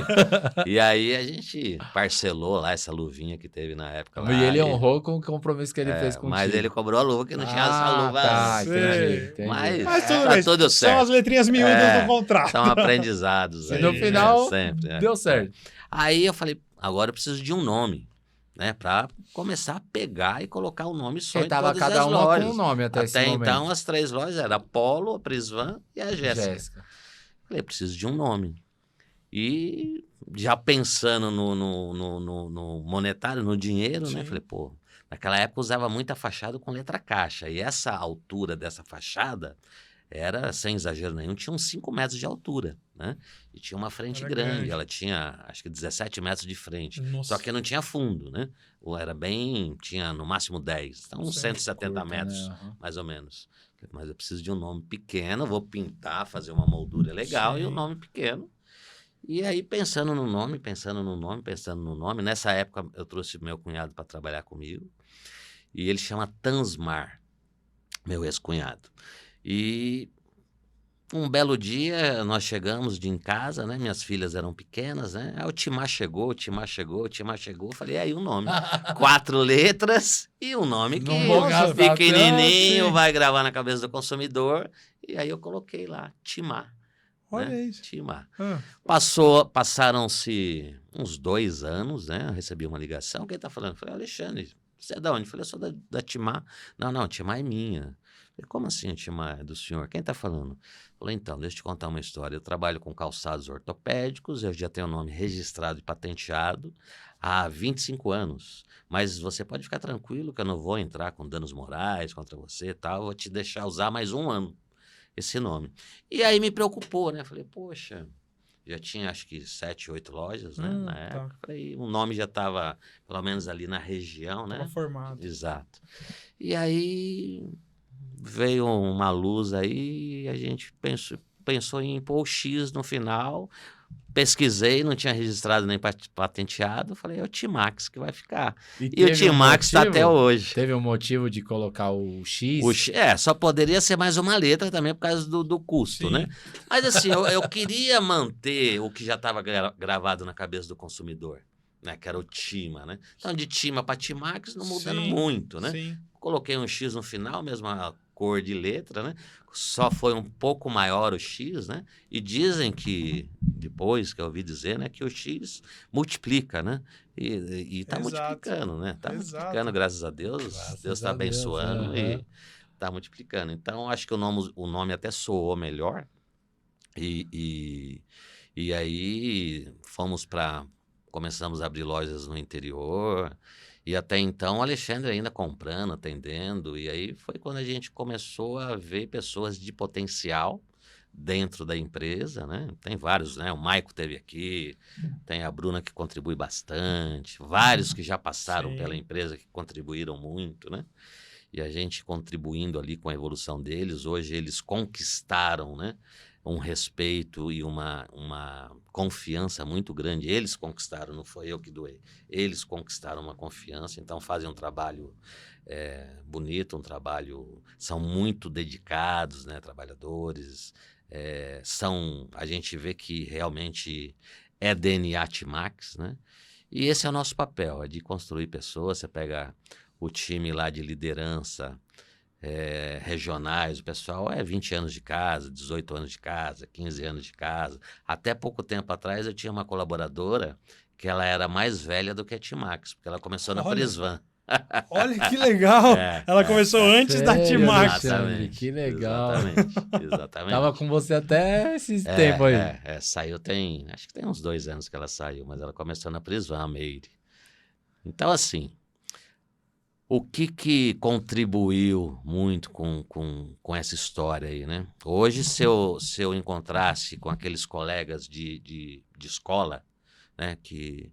E aí a gente parcelou lá essa luvinha que teve na época. Lá, e ele honrou com o compromisso que ele fez contigo. Mas ele cobrou a luva, que não tinha essa luva. Tá, entendi. Mas tudo, tá tudo certo. São as letrinhas miúdas do contrato. São aprendizados. E no final, sempre, deu certo. Aí eu falei, agora eu preciso de um nome, né? Pra começar a pegar e colocar o nome só em todas cada as uma lojas. com um nome até esse momento. Então, as 3 lojas eram a Polo, a Presvan e a Jéssica. Falei, preciso de um nome. E já pensando no monetário, no dinheiro, né? Falei, pô, naquela época usava muita fachada com letra caixa. E essa altura dessa fachada era, sem exagero nenhum, tinha uns 5 metros de altura, né? E tinha uma frente grande. Ela tinha, acho que 17 metros de frente. Nossa. Só que não tinha fundo, né? Ou era bem, tinha no máximo 10. Então, uns 170 metros, né? Mais ou menos. Mas eu preciso de um nome pequeno, vou pintar, fazer uma moldura legal. Sim. E um nome pequeno. E aí, pensando no nome, nessa época eu trouxe meu cunhado para trabalhar comigo. E ele chama Tansmar, meu ex-cunhado. E um belo dia nós chegamos em casa, né? Minhas filhas eram pequenas, né? Aí o Timar chegou. Falei, aí o nome. 4 letras e um nome que pequenininho, vai gravar na cabeça do consumidor. E aí eu coloquei lá, Timar. Olha, né? Isso. Timar. Passaram-se uns 2 anos, né? Eu recebi uma ligação. Quem tá falando? Eu falei, Alexandre, você é da onde? Eu falei, eu sou da Timar. Não, Timar é minha. Falei, como assim, Timar, é do senhor? Quem está falando? Falei, então, deixa eu te contar uma história. Eu trabalho com calçados ortopédicos, eu já tenho o nome registrado e patenteado há 25 anos. Mas você pode ficar tranquilo que eu não vou entrar com danos morais contra você e tal, vou te deixar usar mais 1 ano esse nome. E aí me preocupou, né? Falei, poxa, já tinha acho que 7, 8 lojas, né? Na época. Falei, o nome já estava, pelo menos ali na região, né? Formado. Exato. E aí veio uma luz aí e a gente pensou em pôr o X no final. Pesquisei, não tinha registrado nem patenteado. Falei, é o Timax que vai ficar. E o Timax está até hoje. Teve um motivo de colocar o X? Só poderia ser mais uma letra também por causa do custo, né? Mas assim, eu queria manter o que já estava gravado na cabeça do consumidor, né? Que era o Tima, né? Então, de Tima para Timax não mudando muito, né? Sim. Coloquei um X no final, mesma cor de letra, né? Só foi um pouco maior o X, né? E dizem que, depois que eu ouvi dizer, né? Que o X multiplica, né? E tá multiplicando, né? Tá multiplicando, graças a Deus. Deus está abençoando e tá multiplicando. Então, acho que o nome até soou melhor. E aí começamos a abrir lojas no interior. E até então, o Alexandre ainda comprando, atendendo. E aí foi quando a gente começou a ver pessoas de potencial dentro da empresa, né? Tem vários, né? O Maico esteve aqui, tem a Bruna que contribui bastante, vários que já passaram pela empresa que contribuíram muito, né? E a gente contribuindo ali com a evolução deles. Hoje eles conquistaram, né? Um respeito e uma confiança muito grande. Eles conquistaram, não foi eu que doei. Eles conquistaram uma confiança, então fazem um trabalho bonito, são muito dedicados, né, trabalhadores. A gente vê que realmente é DNA Timax, né? E esse é o nosso papel, é de construir pessoas. Você pega o time lá de liderança, regionais, o pessoal 20 anos de casa, 18 anos de casa, 15 anos de casa. Até pouco tempo atrás eu tinha uma colaboradora que ela era mais velha do que a Timax, porque ela começou na Presvan. Olha que legal. Ela começou antes da Sério, Timax. Alexandre? Que legal. Exatamente. Tava com você até esse tempo aí. Saiu acho que tem uns 2 anos que ela saiu, mas ela começou na Prisvan, a Meire. Então, assim, o que contribuiu muito com essa história aí, né? Hoje, se eu encontrasse com aqueles colegas de escola, né, que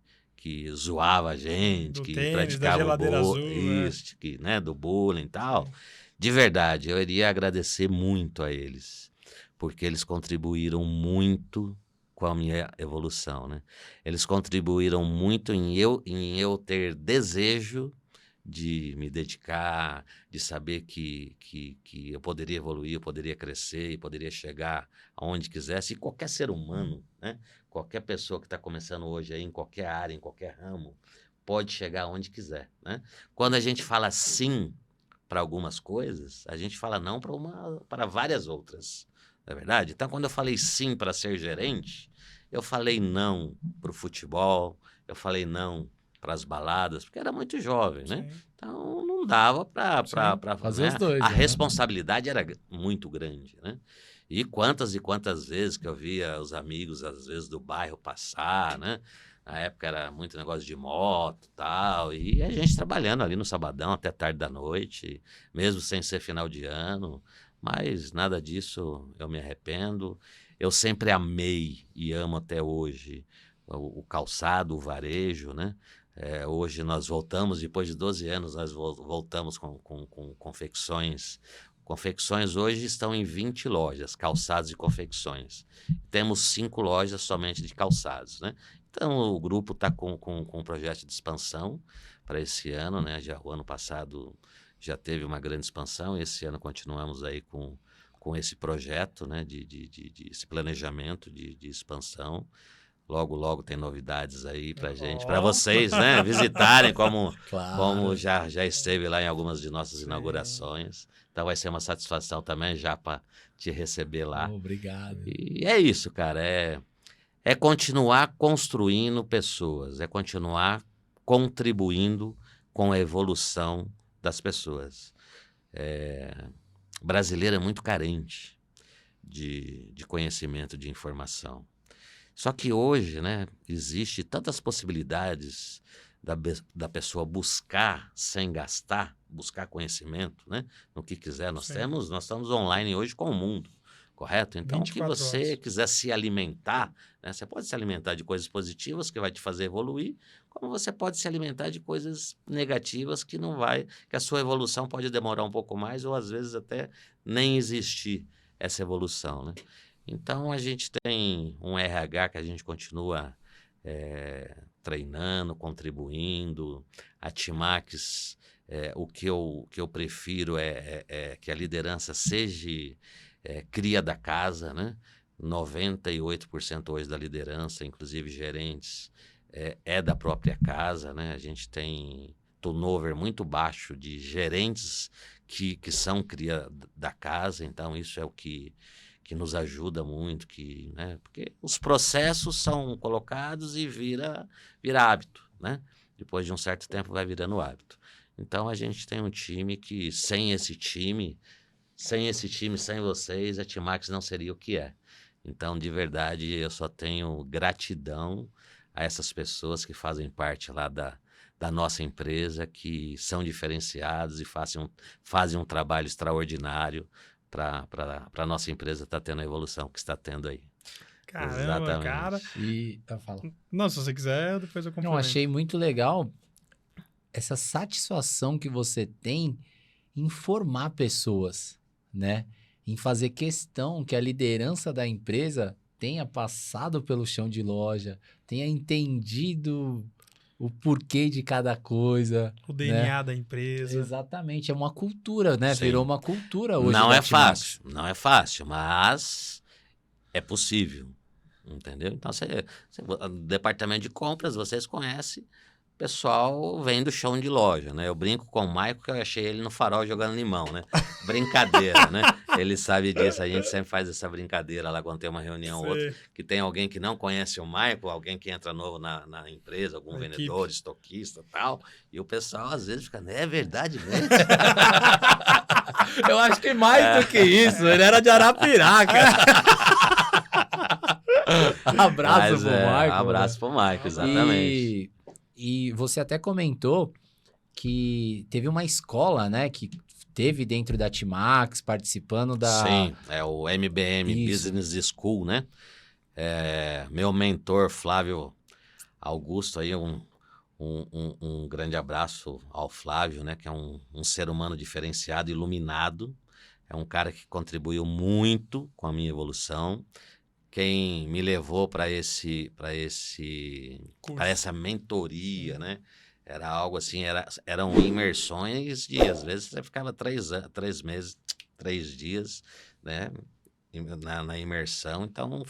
zoava a gente, Do que tênis, praticava da geladeira azul, isso, né, do bullying e tal, de verdade, eu iria agradecer muito a eles, porque eles contribuíram muito com a minha evolução, né? Eles contribuíram muito em eu ter desejo de me dedicar, de saber que eu poderia evoluir, eu poderia crescer e poderia chegar aonde quisesse. E qualquer ser humano, né? Qualquer pessoa que está começando hoje aí, em qualquer área, em qualquer ramo, pode chegar aonde quiser, né? Quando a gente fala sim para algumas coisas, a gente fala não para várias outras, não é verdade? Então, quando eu falei sim para ser gerente, eu falei não para o futebol, eu falei não para as baladas, porque era muito jovem, né? Sim. Então, não dava para fazer né? os dois, A né? responsabilidade era muito grande, né? E quantas vezes que eu via os amigos, às vezes, do bairro passar, né? Na época era muito negócio de moto e tal, e a gente trabalhando ali no sabadão até tarde da noite, mesmo sem ser final de ano, mas nada disso eu me arrependo. Eu sempre amei e amo até hoje o calçado, o varejo, né? Hoje nós voltamos, depois de 12 anos, nós voltamos com confecções. Confecções hoje estão em 20 lojas, calçados e confecções. Temos 5 lojas somente de calçados, né? Então, o grupo está com um projeto de expansão para esse ano, né? O ano passado já teve uma grande expansão, e esse ano continuamos aí com esse projeto, né? Esse planejamento de expansão. Logo, logo tem novidades aí para gente, para vocês, né? Visitarem como já esteve lá em algumas de nossas inaugurações. Então vai ser uma satisfação também já para te receber lá. Obrigado. E é isso, cara. É continuar construindo pessoas, é continuar contribuindo com a evolução das pessoas. O brasileiro é muito carente de conhecimento, de informação. Só que hoje, né, existe tantas possibilidades da pessoa buscar sem gastar, buscar conhecimento, né, no que quiser. Nós estamos online hoje com o mundo, correto? Então, o que você 24 quiser se alimentar, né, você pode se alimentar de coisas positivas que vai te fazer evoluir, como você pode se alimentar de coisas negativas que que a sua evolução pode demorar um pouco mais ou às vezes até nem existir essa evolução, né? Então, a gente tem um RH que a gente continua treinando, contribuindo. A Timax, o que eu prefiro é que a liderança seja cria da casa, né? 98% hoje da liderança, inclusive gerentes, é da própria casa, né? A gente tem turnover muito baixo de gerentes que são cria da casa, então isso é o que nos ajuda muito, né? Porque os processos são colocados e vira hábito, né? Depois de um certo tempo vai virando hábito. Então a gente tem um time que sem esse time, sem vocês, a Timax não seria o que é. Então, de verdade, eu só tenho gratidão a essas pessoas que fazem parte lá da nossa empresa, que são diferenciados e fazem um trabalho extraordinário para a nossa empresa estar tendo a evolução que está tendo aí. Caramba, Exatamente. cara. Fala. Não, se você quiser, depois eu complemento. Não, achei muito legal essa satisfação que você tem em formar pessoas, né? Em fazer questão que a liderança da empresa tenha passado pelo chão de loja, tenha entendido o porquê de cada coisa. O DNA né? da empresa. Exatamente, é uma cultura, né? Sim. Virou uma cultura hoje. Não da é Timax. fácil, não é fácil, mas é possível, entendeu? Então, o departamento de compras, vocês conhecem pessoal vem do chão de loja, né? Eu brinco com o Maicon que eu achei ele no Farol jogando limão, né? Brincadeira, né? Ele sabe disso, a gente sempre faz essa brincadeira lá quando tem uma reunião ou outra, que tem alguém que não conhece o Maicon, alguém que entra novo na empresa, algum vendedor, estoquista e tal, e o pessoal às vezes fica, é verdade mesmo? Eu acho que mais do que isso, ele era de Arapiraca. Abraço pro Maicon. Abraço pro Maicon, exatamente. E você até comentou que teve uma escola, né, que teve dentro da Timax, participando da... Sim, é o MBM Business School, né? Meu mentor, Flávio Augusto, aí um grande abraço ao Flávio, né? Que é um ser humano diferenciado, iluminado. É um cara que contribuiu muito com a minha evolução. Quem me levou para essa mentoria, né? Era algo assim, eram imersões e às vezes você ficava 3 meses, 3 dias, né? Na imersão. Então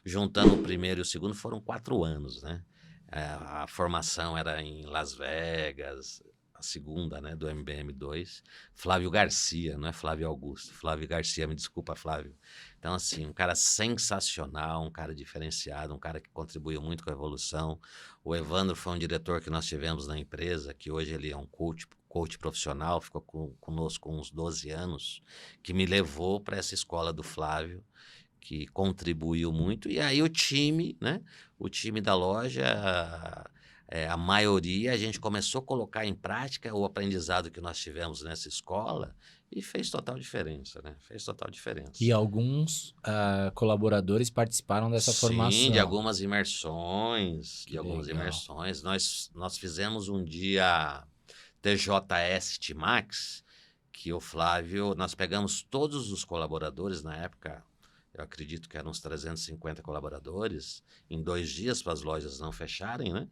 juntando o primeiro e o segundo, foram 4 anos, né? A formação era em Las Vegas, a segunda, né, do MBM2. Flávio Garcia, não é Flávio Augusto, Flávio Garcia, me desculpa, Flávio. Então, assim, um cara sensacional, um cara diferenciado, um cara que contribuiu muito com a evolução. O Evandro foi um diretor que nós tivemos na empresa, que hoje ele é um coach profissional, ficou conosco uns 12 anos, que me levou para essa escola do Flávio, que contribuiu muito. E aí o time, né? O time da loja, a maioria, a gente começou a colocar em prática o aprendizado que nós tivemos nessa escola e fez total diferença, né? Fez total diferença. E alguns colaboradores participaram dessa formação. Sim, de algumas imersões. Nós fizemos um dia TJS Timax, que o Flávio, nós pegamos todos os colaboradores na época. Eu acredito que eram uns 350 colaboradores, em 2 dias para as lojas não fecharem, né?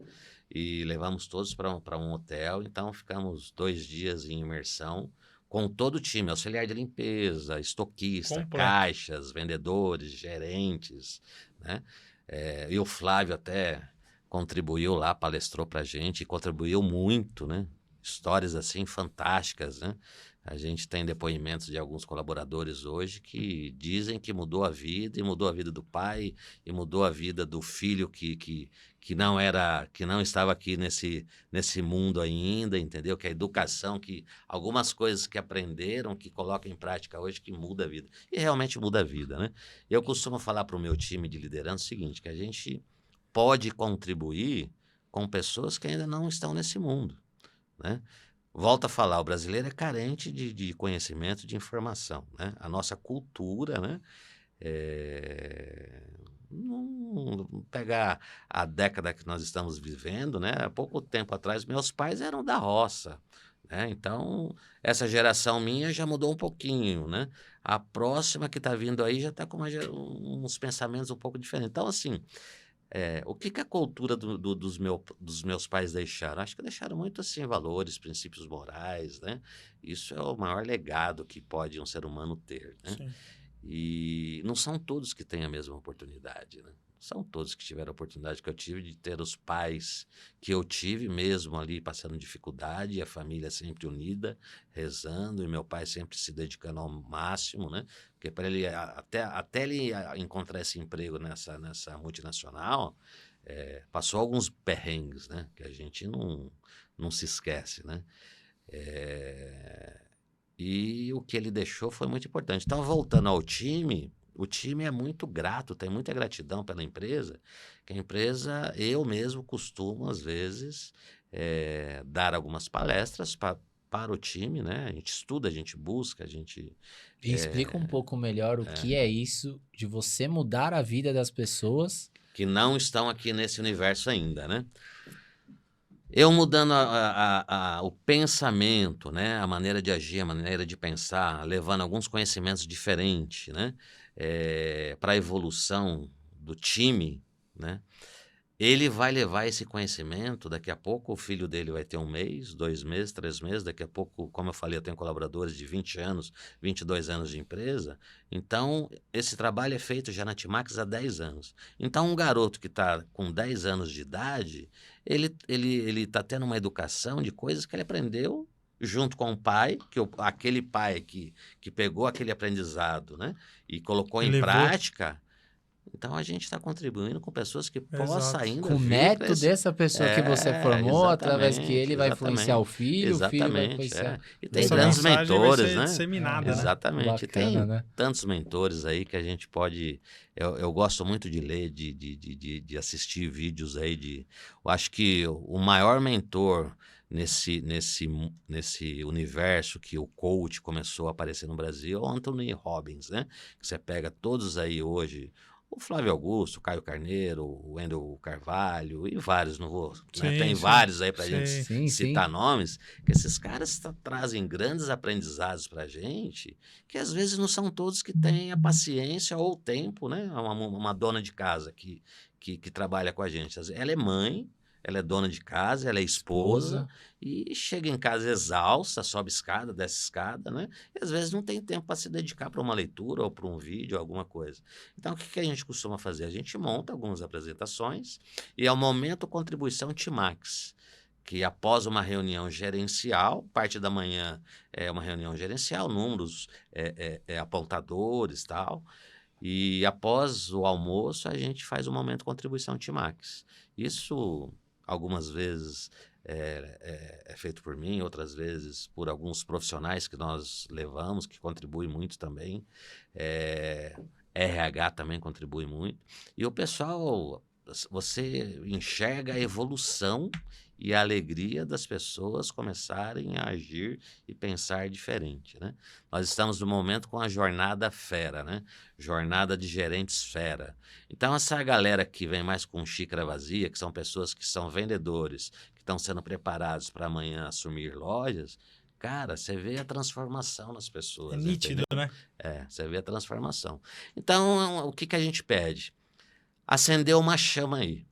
E levamos todos para um hotel, então ficamos 2 dias em imersão com todo o time, auxiliar de limpeza, estoquista, caixas, vendedores, gerentes, né? E o Flávio até contribuiu lá, palestrou para a gente, e contribuiu muito, né? Histórias assim fantásticas, né? A gente tem depoimentos de alguns colaboradores hoje que dizem que mudou a vida, e mudou a vida do pai, e mudou a vida do filho que não estava aqui nesse mundo ainda, entendeu? Que a educação, que algumas coisas que aprenderam, que colocam em prática hoje, que muda a vida. E realmente muda a vida, né? Eu costumo falar para o meu time de liderança o seguinte, que a gente pode contribuir com pessoas que ainda não estão nesse mundo, né? Volto a falar, o brasileiro é carente de conhecimento, de informação, né? A nossa cultura, né? Não pegar a década que nós estamos vivendo, né? Há pouco tempo atrás, meus pais eram da roça, né? Então, essa geração minha já mudou um pouquinho, né? A próxima que está vindo aí já está com uns pensamentos um pouco diferentes. Então, assim... o que a cultura dos meus pais deixaram? Acho que deixaram muito assim, valores, princípios morais, né? Isso é o maior legado que pode um ser humano ter, né? Sim. E não são todos que têm a mesma oportunidade, né? São todos que tiveram a oportunidade que eu tive de ter os pais que eu tive, mesmo ali passando dificuldade, e a família sempre unida, rezando, e meu pai sempre se dedicando ao máximo, né? Porque para ele, até ele encontrar esse emprego nessa multinacional, passou alguns perrengues, né? Que a gente não se esquece, né? E o que ele deixou foi muito importante. Então, voltando ao time... O time é muito grato, tem muita gratidão pela empresa, que a empresa, eu mesmo costumo, às vezes, dar algumas palestras para o time, né? A gente estuda, a gente busca, a gente... E explica um pouco melhor o que é isso de você mudar a vida das pessoas... Que não estão aqui nesse universo ainda, né? Eu mudando o pensamento, né? A maneira de agir, a maneira de pensar, levando alguns conhecimentos diferentes, né? Para a evolução do time, né? ele vai levar esse conhecimento, daqui a pouco o filho dele vai ter 1 mês, 2 meses, 3 meses, daqui a pouco, como eu falei, eu tenho colaboradores de 20 anos, 22 anos de empresa, então esse trabalho é feito já na Timax há 10 anos. Então um garoto que está com 10 anos de idade, ele está tendo uma educação de coisas que ele aprendeu junto com o pai, aquele pai que pegou aquele aprendizado, né, e colocou em prática. Então, a gente está contribuindo com pessoas que possam ainda com o método dessa pessoa que você formou, através que ele vai influenciar o filho vai influenciar... E tem grandes mentores, né? Disseminada, exatamente. Bacana, tem né? tantos mentores aí que a gente pode... Eu gosto muito de ler, de assistir vídeos aí. Eu acho que o maior mentor nesse universo que o coach começou a aparecer no Brasil é o Anthony Robbins, né? Que você pega todos aí hoje... O Flávio Augusto, o Caio Carneiro, o Wendel Carvalho e vários, não vou... né? Tem vários aí para a gente citar nomes, que esses caras trazem grandes aprendizados para a gente, que às vezes não são todos que têm a paciência ou o tempo, né? Uma dona de casa que trabalha com a gente. Ela é mãe, ela é dona de casa, ela é esposa e chega em casa exausta, sobe escada, desce escada, né? E às vezes não tem tempo para se dedicar para uma leitura ou para um vídeo, alguma coisa. Então, o que a gente costuma fazer? A gente monta algumas apresentações e, ao momento, contribuição Timax, que após uma reunião gerencial, parte da manhã é uma reunião gerencial, números, apontadores e tal, e após o almoço a gente faz o momento contribuição Timax. Isso... Algumas vezes é feito por mim, outras vezes por alguns profissionais que nós levamos, que contribuem muito também. RH também contribui muito. E o pessoal, você enxerga a evolução e a alegria das pessoas começarem a agir e pensar diferente, né? Nós estamos no momento com a jornada fera, né? Jornada de gerentes fera. Então, essa galera que vem mais com xícara vazia, que são pessoas que são vendedores, que estão sendo preparados para amanhã assumir lojas, cara, você vê a transformação nas pessoas. É nítido, entendeu? né? Você vê a transformação. Então, o que a gente pede? Acender uma chama aí.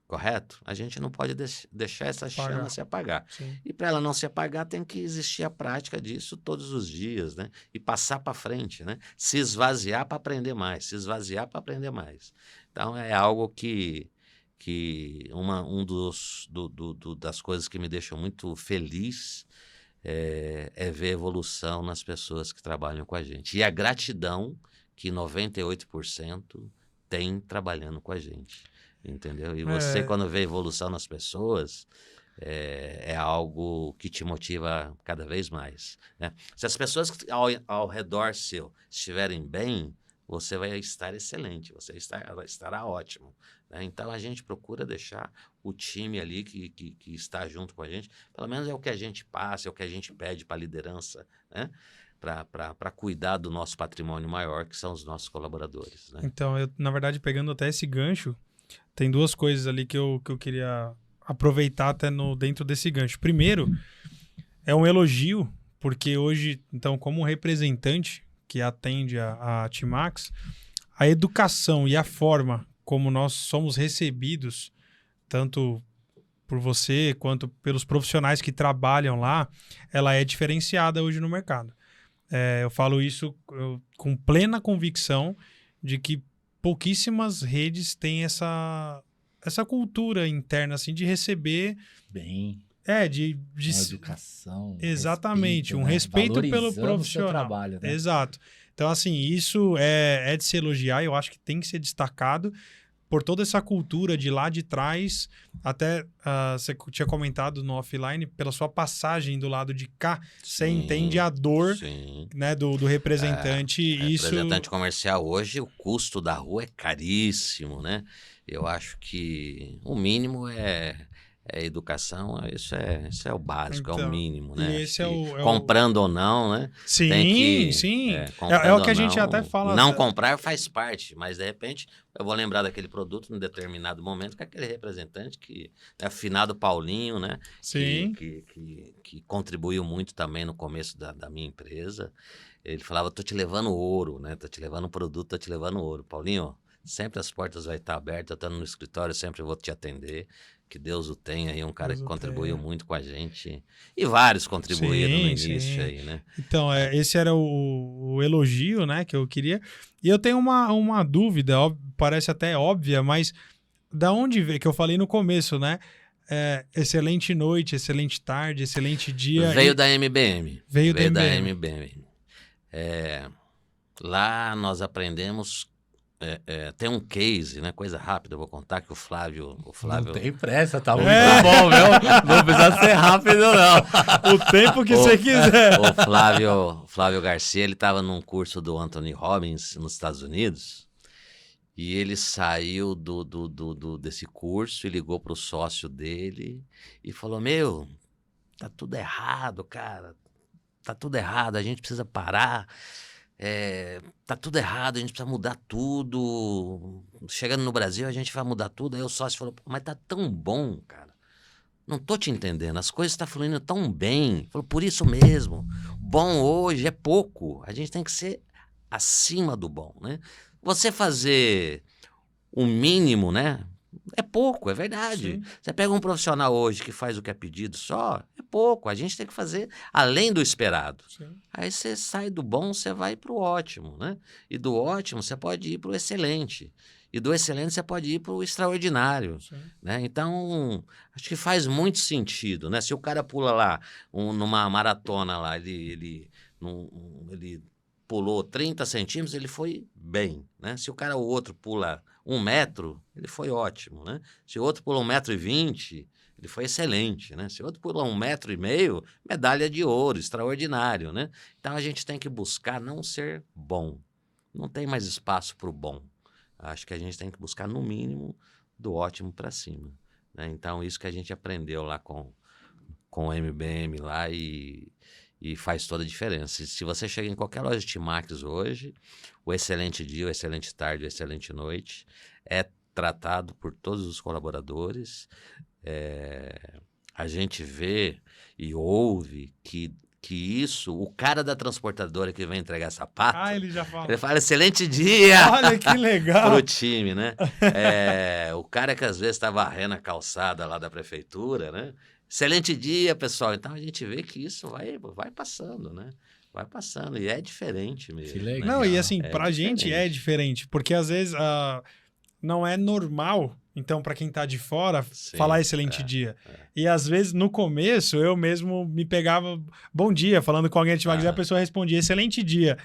Correto? A gente não pode deixar essa chama se apagar. Sim. E para ela não se apagar, tem que existir a prática disso todos os dias, né? E passar para frente, né? Se esvaziar para aprender mais, se esvaziar para aprender mais. Então, é algo que das coisas que me deixam muito feliz é ver a evolução nas pessoas que trabalham com a gente. E a gratidão que 98% tem trabalhando com a gente. Entendeu? E você, quando vê evolução nas pessoas, é algo que te motiva cada vez mais, né? Se as pessoas ao redor seu estiverem bem, você vai estar excelente, você estará ótimo, né? Então, a gente procura deixar o time ali que está junto com a gente, pelo menos é o que a gente passa, é o que a gente pede para a liderança, né? Para cuidar do nosso patrimônio maior, que são os nossos colaboradores, né? Então, na verdade, pegando até esse gancho, tem duas coisas ali que eu queria aproveitar até dentro desse gancho. Primeiro, é um elogio, porque hoje, então, como representante que atende a Timax, a educação e a forma como nós somos recebidos, tanto por você quanto pelos profissionais que trabalham lá, ela é diferenciada hoje no mercado. Eu falo isso com plena convicção de que pouquíssimas redes têm essa cultura interna, assim, de receber... Bem... de educação. Exatamente, respeito, um respeito pelo profissional. O seu trabalho, né? Exato. Então, assim, isso é de se elogiar, eu acho que tem que ser destacado por toda essa cultura de lá de trás. Até você tinha comentado no offline, pela sua passagem do lado de cá, você entende a dor, né, do representante. Representante comercial hoje, o custo da rua é caríssimo, né? Eu acho que o mínimo é educação, isso é o básico, então, é o mínimo, né? E esse comprando ou não, né? Sim, sim. É o que a gente até fala. Não comprar faz parte, mas de repente eu vou lembrar daquele produto em determinado momento que aquele representante que é afinado Paulinho, né? Sim. Que contribuiu muito também no começo da minha empresa. Ele falava, tô te levando ouro, né? Tô te levando produto, tô te levando ouro. Paulinho, Sempre as portas vai estar abertas. Eu estando no escritório, sempre vou te atender. Que Deus o tenha aí, um cara Deus que o contribuiu tenha. muito com a gente. E vários contribuíram no Sim, início sim. aí, né? Então, esse era o elogio, né, que eu queria. E eu tenho uma dúvida, parece até óbvia, mas da onde veio, que eu falei no começo, né? Excelente noite, excelente tarde, excelente dia. Veio da MBM. Veio da da MBM. MBM. Lá nós aprendemos. Tem um case, né? Coisa rápida, eu vou contar que o Flávio. Não tem pressa, tá muito É. bom, viu? Não precisa ser rápido, não. O tempo que você quiser. O Flávio Garcia, ele estava num curso do Anthony Robbins nos Estados Unidos e ele saiu desse curso e ligou para o sócio dele e falou: Meu, tá tudo errado, cara. Tá tudo errado, a gente precisa parar. Tá tudo errado, a gente precisa mudar tudo. Chegando no Brasil, a gente vai mudar tudo. Aí o sócio falou: Mas tá tão bom, cara. Não tô te entendendo, as coisas estão fluindo tão bem. Falou: Por isso mesmo, bom hoje é pouco. A gente tem que ser acima do bom, né? Você fazer o mínimo, né? É pouco, é verdade. Sim. Você pega um profissional hoje que faz o que é pedido só, é pouco. A gente tem que fazer além do esperado. Sim. Aí você sai do bom, você vai para o ótimo, né? E do ótimo você pode ir para o excelente. E do excelente você pode ir para o extraordinário, Sim. né? Então, acho que faz muito sentido, né? Se o cara pula lá, numa maratona lá, ele pulou 30 centímetros, ele foi bem, né? Se o outro pula 1 metro, ele foi ótimo, né? Se o outro pula 1,20 m, ele foi excelente, né? Se o outro pula 1,5 m, medalha de ouro, extraordinário, né? Então a gente tem que buscar não ser bom. Não tem mais espaço para o bom. Acho que a gente tem que buscar, no mínimo, do ótimo para cima, né? Então, isso que a gente aprendeu lá com o MBM lá e faz toda a diferença. Se você chega em qualquer loja de Timax hoje, o excelente dia, o excelente tarde, o excelente noite é tratado por todos os colaboradores. A gente vê e ouve que isso, o cara da transportadora que vem entregar sapato, Ele já fala. ele fala: Excelente dia! Olha que legal. Pro time, né? O cara que às vezes tá varrendo a calçada lá da prefeitura, né? Excelente dia, pessoal. Então a gente vê que isso vai passando, né? Vai passando. E é diferente mesmo. Que legal. né? Não, e assim, É pra gente é diferente, porque às vezes não é normal, então, pra quem tá de fora, Sim, falar excelente dia. E às vezes, no começo, eu mesmo me pegava bom dia, falando com alguém de Timax, e a pessoa respondia excelente dia.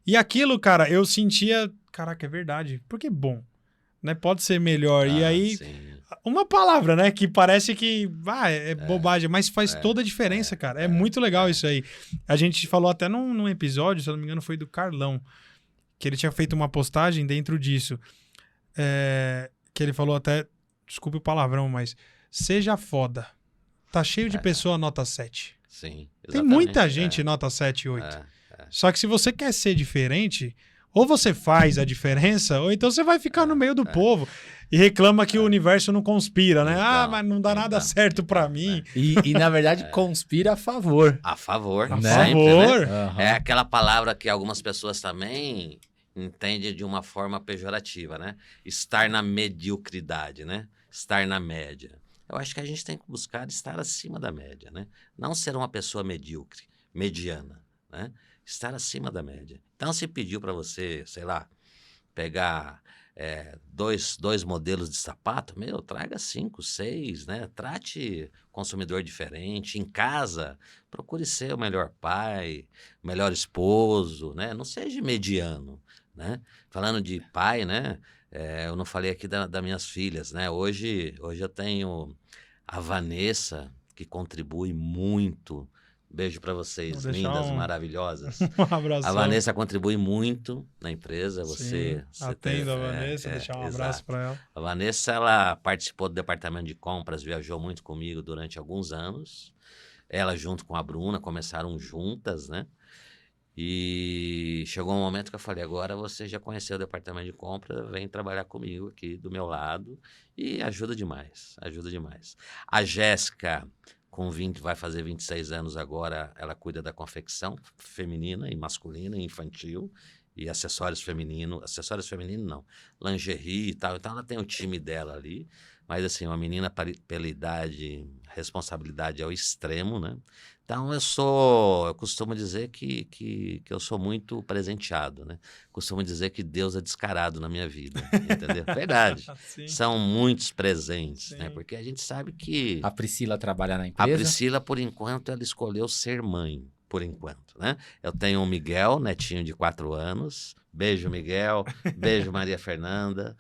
E aquilo, cara, eu sentia, caraca, é verdade, porque bom, né? Pode ser melhor. E aí, Sim. uma palavra, né, que parece que é bobagem, mas faz toda a diferença, cara. É muito legal isso aí. A gente falou até num episódio, se eu não me engano, foi do Carlão, que ele tinha feito uma postagem dentro disso. Que ele falou até, desculpe o palavrão, mas seja foda. Tá cheio de pessoa nota 7. Sim, Tem muita gente nota 7 e 8. Só que se você quer ser diferente, ou você faz a diferença, ou então você vai ficar no meio do povo e reclama que o universo não conspira, né? Então, Mas não dá nada certo pra mim. E na verdade, conspira a favor. A favor, A Né? sempre, favor. né? Aham. É aquela palavra que algumas pessoas também entendem de uma forma pejorativa, né? Estar na mediocridade, né? Estar na média. Eu acho que a gente tem que buscar estar acima da média, né? Não ser uma pessoa medíocre, mediana, né? Estar acima da média. Então, se pediu para você, sei lá, pegar dois modelos de sapato, traga 5, 6, né? Trate o consumidor diferente. Em casa, procure ser o melhor pai, o melhor esposo, né? Não seja mediano, né? Falando de pai, né? Eu não falei aqui das minhas filhas, né? Hoje eu tenho a Vanessa, que contribui muito. Beijo para vocês, Vou deixar lindas, maravilhosas. Um abraço. A Vanessa contribui muito na empresa. Sim, atendo a Vanessa, deixar um abraço exato. pra ela. A Vanessa, ela participou do departamento de compras, viajou muito comigo durante alguns anos. Ela junto com a Bruna começaram juntas, né? E chegou um momento que eu falei: agora você já conheceu o departamento de compras, vem trabalhar comigo aqui do meu lado, e ajuda demais, ajuda demais. A Jéssica, vai fazer 26 anos agora, ela cuida da confecção feminina e masculina e infantil, e acessórios femininos não, lingerie e tal. Então ela tem o time dela ali, mas assim, uma menina pela idade, responsabilidade ao extremo, né? Então eu costumo dizer que eu sou muito presenteado, né? Costumo dizer que Deus é descarado na minha vida, entendeu? Verdade. Sim. São muitos presentes, né? Sim. Porque a gente sabe que A Priscila trabalha na a empresa? Priscila, por enquanto, ela escolheu ser mãe, por enquanto, né? Eu tenho o Miguel, netinho de 4 anos. Beijo, Miguel. Beijo, Maria Fernanda.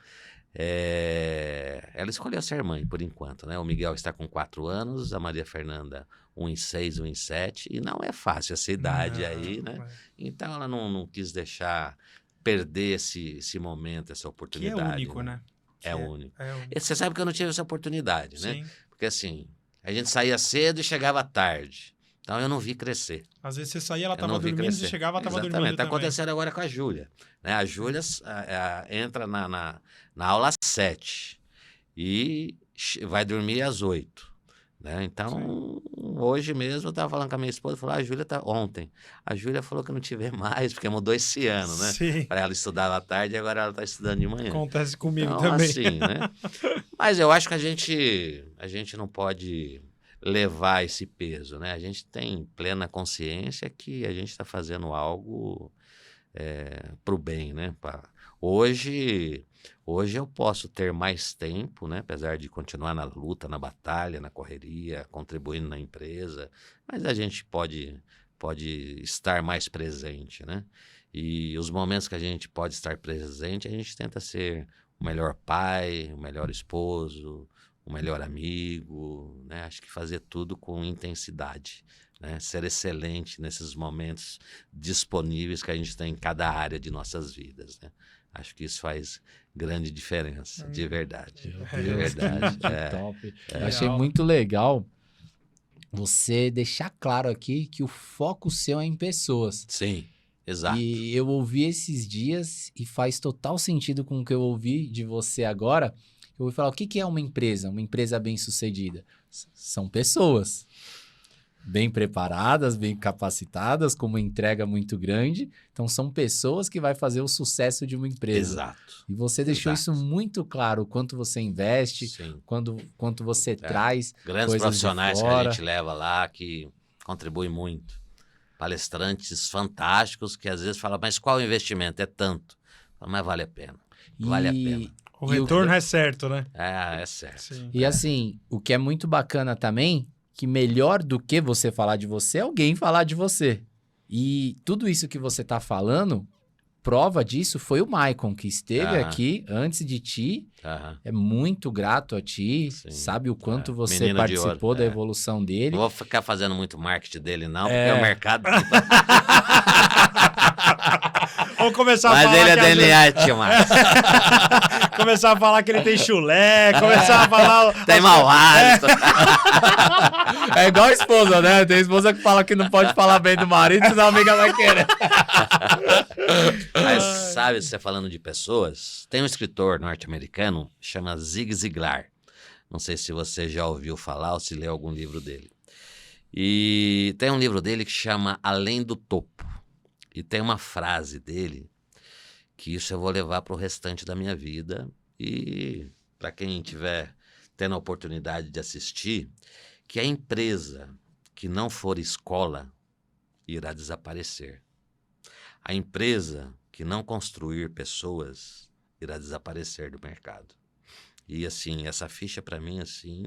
Ela escolheu ser mãe, por enquanto, né? O Miguel está com 4 anos, a Maria Fernanda 1 em 6, 1 em 7. E não é fácil essa idade aí, né? Não, Então ela não quis deixar perder esse momento, essa que é oportunidade. único, né? É Que único. É único. E você sabe que eu não tive essa oportunidade, né? Sim. Porque assim, a gente saía cedo e chegava tarde. Então eu não vi crescer. Às vezes você saía, ela Eu tava não vi dormindo, você crescer. chegava, ela tava Exatamente. dormindo Tá também. acontecendo agora com a Júlia, né? A Júlia entra na aula às 7 e vai dormir às 8. Né? Então, hoje mesmo eu estava falando com a minha esposa, falou, a Júlia tá ontem. A Júlia falou que não tiver mais, porque mudou esse ano, né? Sim. Para ela estudava à tarde e agora ela está estudando de manhã. Acontece comigo Então, também. assim, né? Mas eu acho que a gente não pode levar esse peso, né? A gente tem plena consciência que a gente está fazendo algo para o bem, né? Hoje eu posso ter mais tempo, né? Apesar de continuar na luta, na batalha, na correria, contribuindo na empresa, mas a gente pode estar mais presente, né? E os momentos que a gente pode estar presente, a gente tenta ser o melhor pai, o melhor esposo, o melhor amigo, né? Acho que fazer tudo com intensidade, né? Ser excelente nesses momentos disponíveis que a gente tem em cada área de nossas vidas, né? Acho que isso faz grande diferença, de verdade. De verdade. Que top. Eu Legal. achei muito legal você deixar claro aqui que o foco seu é em pessoas. Sim, exato. E eu ouvi esses dias e faz total sentido com o que eu ouvi de você agora. Eu ouvi falar, o que é uma empresa? Uma empresa bem-sucedida? São pessoas bem preparadas, bem capacitadas, com uma entrega muito grande. Então, são pessoas que vai fazer o sucesso de uma empresa. Exato. E você deixou Exato. isso muito claro, o quanto você investe, Sim. quanto você traz Grandes coisas profissionais de que a fora. gente leva lá, que contribuem muito. Palestrantes fantásticos que às vezes falam, mas qual o investimento? É tanto. Mas vale a pena. Vale a pena. O retorno é certo, né? É certo. Sim. E assim, o que é muito bacana também, que melhor do que você falar de você, é alguém falar de você. E tudo isso que você tá falando, prova disso foi o Maicon, que esteve aqui antes de ti. Aham. É muito grato a ti, Sim. sabe o quanto você Menino de participou ouro, da evolução dele. Não vou ficar fazendo muito marketing dele, não, porque o mercado. Vamos começar a Mas falar ele é que às vezes- DNA, tio Márcio. começar a falar que ele tem chulé, começar a falar... Tem mau hálito. É igual a esposa, né? Tem esposa que fala que não pode falar bem do marido, senão a amiga vai querer. Mas sabe, você falando de pessoas, tem um escritor norte-americano, chama Zig Ziglar. Não sei se você já ouviu falar ou se leu algum livro dele. E tem um livro dele que chama Além do Topo. E tem uma frase dele que isso eu vou levar para o restante da minha vida. E para quem tiver tendo a oportunidade de assistir, que a empresa que não for escola irá desaparecer. A empresa que não construir pessoas irá desaparecer do mercado. E assim, essa ficha para mim, assim,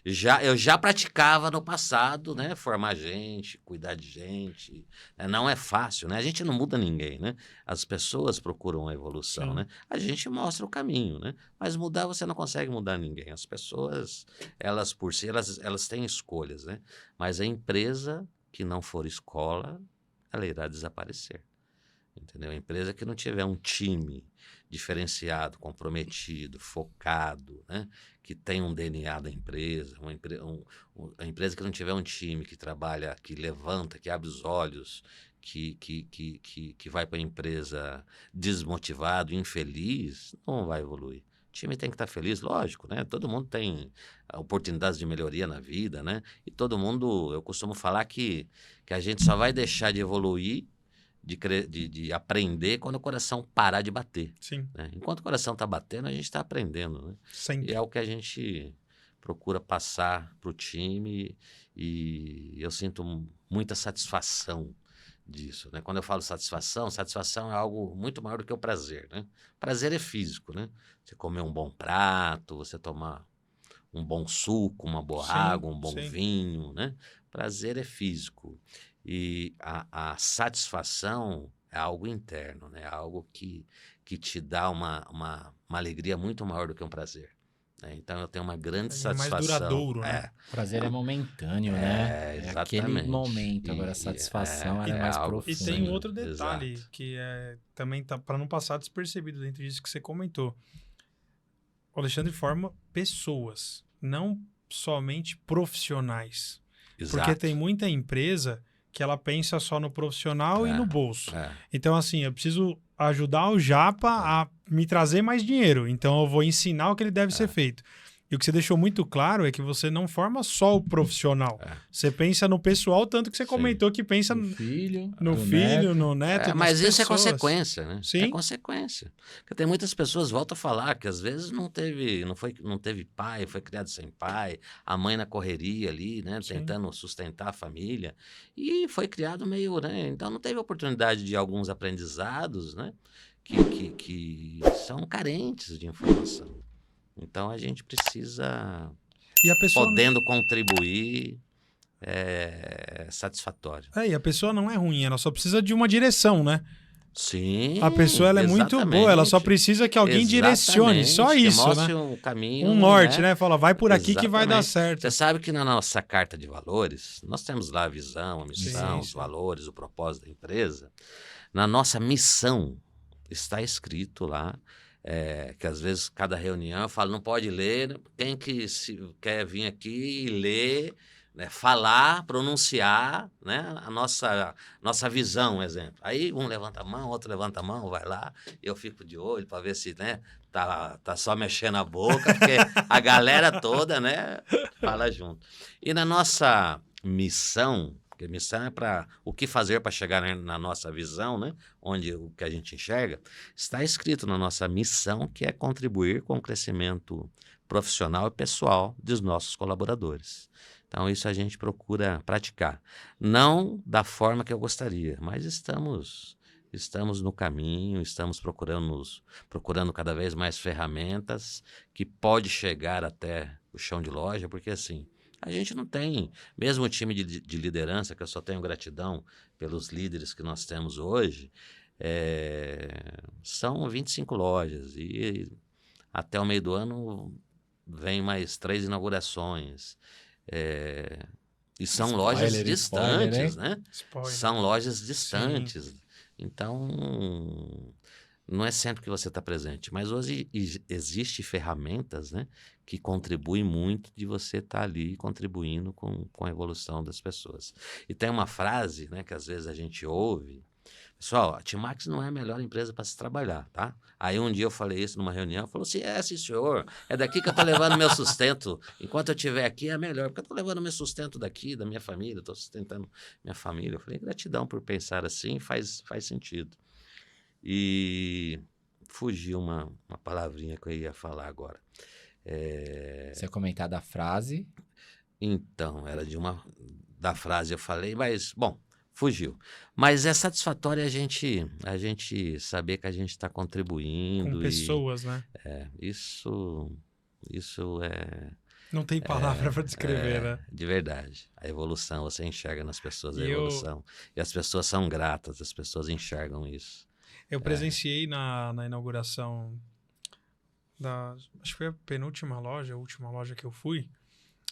eu já praticava no passado, né? Formar gente, cuidar de gente, né? Não é fácil, né? A gente não muda ninguém, né? As pessoas procuram a evolução, Sim. né? A gente mostra o caminho, né? Mas mudar, você não consegue mudar ninguém. As pessoas, elas por si, elas têm escolhas, né? Mas a empresa que não for escola, ela irá desaparecer. Entendeu? A empresa que não tiver um time diferenciado, comprometido, focado, né? Que tem um DNA da empresa, a empresa que não tiver um time que trabalha, que levanta, que abre os olhos, que vai para a empresa desmotivado, infeliz, não vai evoluir. O time tem que estar feliz, lógico, né? Todo mundo tem oportunidades de melhoria na vida, né? E todo mundo, eu costumo falar que a gente só vai deixar de evoluir de aprender quando o coração parar de bater. Sim, Né? Enquanto o coração está batendo, a gente está aprendendo. Né? sempre. E é o que a gente procura passar para o time e eu sinto muita satisfação disso. Né? Quando eu falo satisfação é algo muito maior do que o prazer. Né? Prazer é físico. Né? Você comer um bom prato, você tomar um bom suco, uma boa Sim, água, um bom sim. vinho. Né? Prazer é físico. E a satisfação é algo interno, né? Algo que te dá uma alegria muito maior do que um prazer. Né? Então, eu tenho uma grande É mais satisfação. duradouro, né? Prazer é momentâneo, né? É aquele exatamente. momento. Agora, a satisfação ela é mais algo- E profunda. tem um outro detalhe Exato. que também tá para não passar despercebido dentro disso que você comentou. O Alexandre forma pessoas, não somente profissionais. Exato. Porque tem muita empresa que ela pensa só no profissional e no bolso. É. Então, assim, eu preciso ajudar o Japa a me trazer mais dinheiro. Então, eu vou ensinar o que ele deve ser feito. E o que você deixou muito claro é que você não forma só o profissional. Você pensa no pessoal, tanto que você Sim. comentou que pensa No filho, no no filho, neto. no neto, Mas nas isso é pessoas. consequência, né? Sim. É consequência. Porque tem muitas pessoas, volto a falar, que às vezes não teve pai, foi criado sem pai, a mãe na correria ali, né? Sim. Tentando sustentar a família. E foi criado meio, né? Então não teve oportunidade de alguns aprendizados, né? Que são carentes de informação. Então a gente precisa, E a pessoa podendo contribuir, é satisfatório. e a pessoa não é ruim, ela só precisa de uma direção, né? Sim, A pessoa ela é muito boa, ela só exatamente. precisa que alguém direcione, só Exatamente, que isso, mostre né? um caminho, Um norte, né? Fala, vai por aqui que vai dar Exatamente. certo. Você sabe que na nossa carta de valores, nós temos lá a visão, a missão, Sim, os sim. valores, o propósito da empresa. Na nossa missão está escrito lá, que às vezes cada reunião eu falo, não pode ler, quem que quer vir aqui e ler, né, falar, pronunciar, né, a nossa visão, exemplo. Aí um levanta a mão, outro levanta a mão, vai lá, eu fico de olho para ver se, né, tá só mexendo a boca, porque a galera toda, né, fala junto. E na nossa missão, porque missão é para o que fazer para chegar na nossa visão, né, onde o que a gente enxerga, está escrito na nossa missão que é contribuir com o crescimento profissional e pessoal dos nossos colaboradores. Então, isso a gente procura praticar. Não da forma que eu gostaria, mas estamos no caminho, estamos procurando cada vez mais ferramentas que pode chegar até o chão de loja, porque assim, a gente não tem, mesmo o time de liderança, que eu só tenho gratidão pelos líderes que nós temos hoje, são 25 lojas e até o meio do ano vem mais 3 inaugurações. E são lojas distantes, né? Spoiler. São lojas distantes. Então, não é sempre que você está presente. Mas hoje existem ferramentas, né, que contribuem muito de você estar ali contribuindo com a evolução das pessoas. E tem uma frase, né, que às vezes a gente ouve. Pessoal, a Timax não é a melhor empresa para se trabalhar, tá? Aí um dia eu falei isso numa reunião, falou assim, sim senhor, é daqui que eu tô levando meu sustento, enquanto eu estiver aqui é melhor, porque eu tô levando meu sustento daqui, da minha família, estou sustentando minha família. Eu falei, gratidão por pensar assim, faz sentido. E fugiu uma palavrinha que eu ia falar agora. Você comentar da frase. Então, era da frase eu falei, mas, bom, fugiu. Mas é satisfatório a gente saber que a gente está contribuindo. Com pessoas, né? Isso é... Não tem palavra para descrever, né? De verdade. A evolução, você enxerga nas pessoas a E evolução. E as pessoas são gratas, as pessoas enxergam isso. Eu presenciei na inauguração acho que foi a penúltima loja, a última loja que eu fui,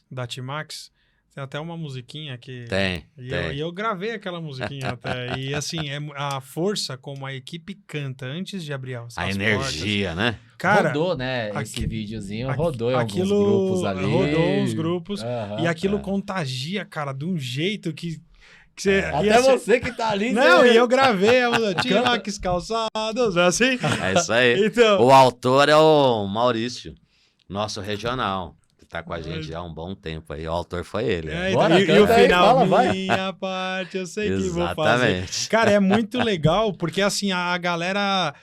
da Timax. Tem até uma musiquinha que... Tem. E eu gravei aquela musiquinha até. E assim, a força como a equipe canta antes de abrir as A energia, né? portas. Cara, rodou, né? Esse videozinho rodou em alguns aquilo grupos ali. rodou uns grupos. Aham, E aquilo contagia, cara, de um jeito que você... Até você que tá ali. Não, você... e eu gravei a música, Timax Calçados, assim. É isso aí. Então, O autor é o Maurício, nosso regional. tá com a gente já há um bom tempo aí. O autor foi ele. É, né? Bora, e o canta aí, final, fala, vai. minha parte, eu sei que vou fazer. Exatamente. Cara, é muito legal, porque assim, a galera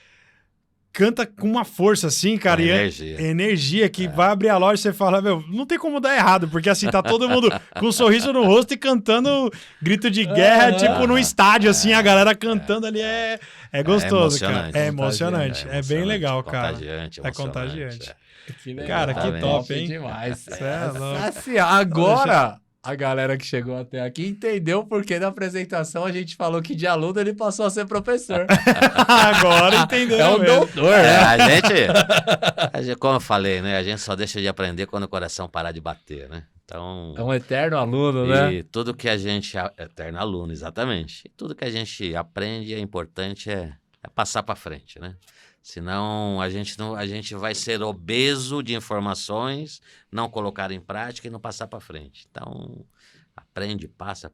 canta com uma força, assim, cara. Com E energia. energia que vai abrir a loja e você fala, meu, não tem como dar errado, porque assim, tá todo mundo com um sorriso no rosto e cantando grito de guerra, tipo num estádio, assim, a galera cantando ali é gostoso, cara. É emocionante. É bem legal, cara. Contagiante, É contagiante. Que legal. Cara, que Exatamente. top, hein? Demais. Cê é louco. Assim, agora, a galera que chegou até aqui entendeu porque na apresentação a gente falou que de aluno ele passou a ser professor. Agora entendeu É um mesmo. doutor, É, né? a gente, como eu falei, né? A gente só deixa de aprender quando o coração parar de bater, né? Então, É um eterno aluno, né? e tudo que a gente... Eterno aluno, exatamente. E tudo que a gente aprende é importante é passar para frente, né? Senão a gente vai ser obeso de informações, não colocar em prática e não passar para frente. Então, aprende, passa,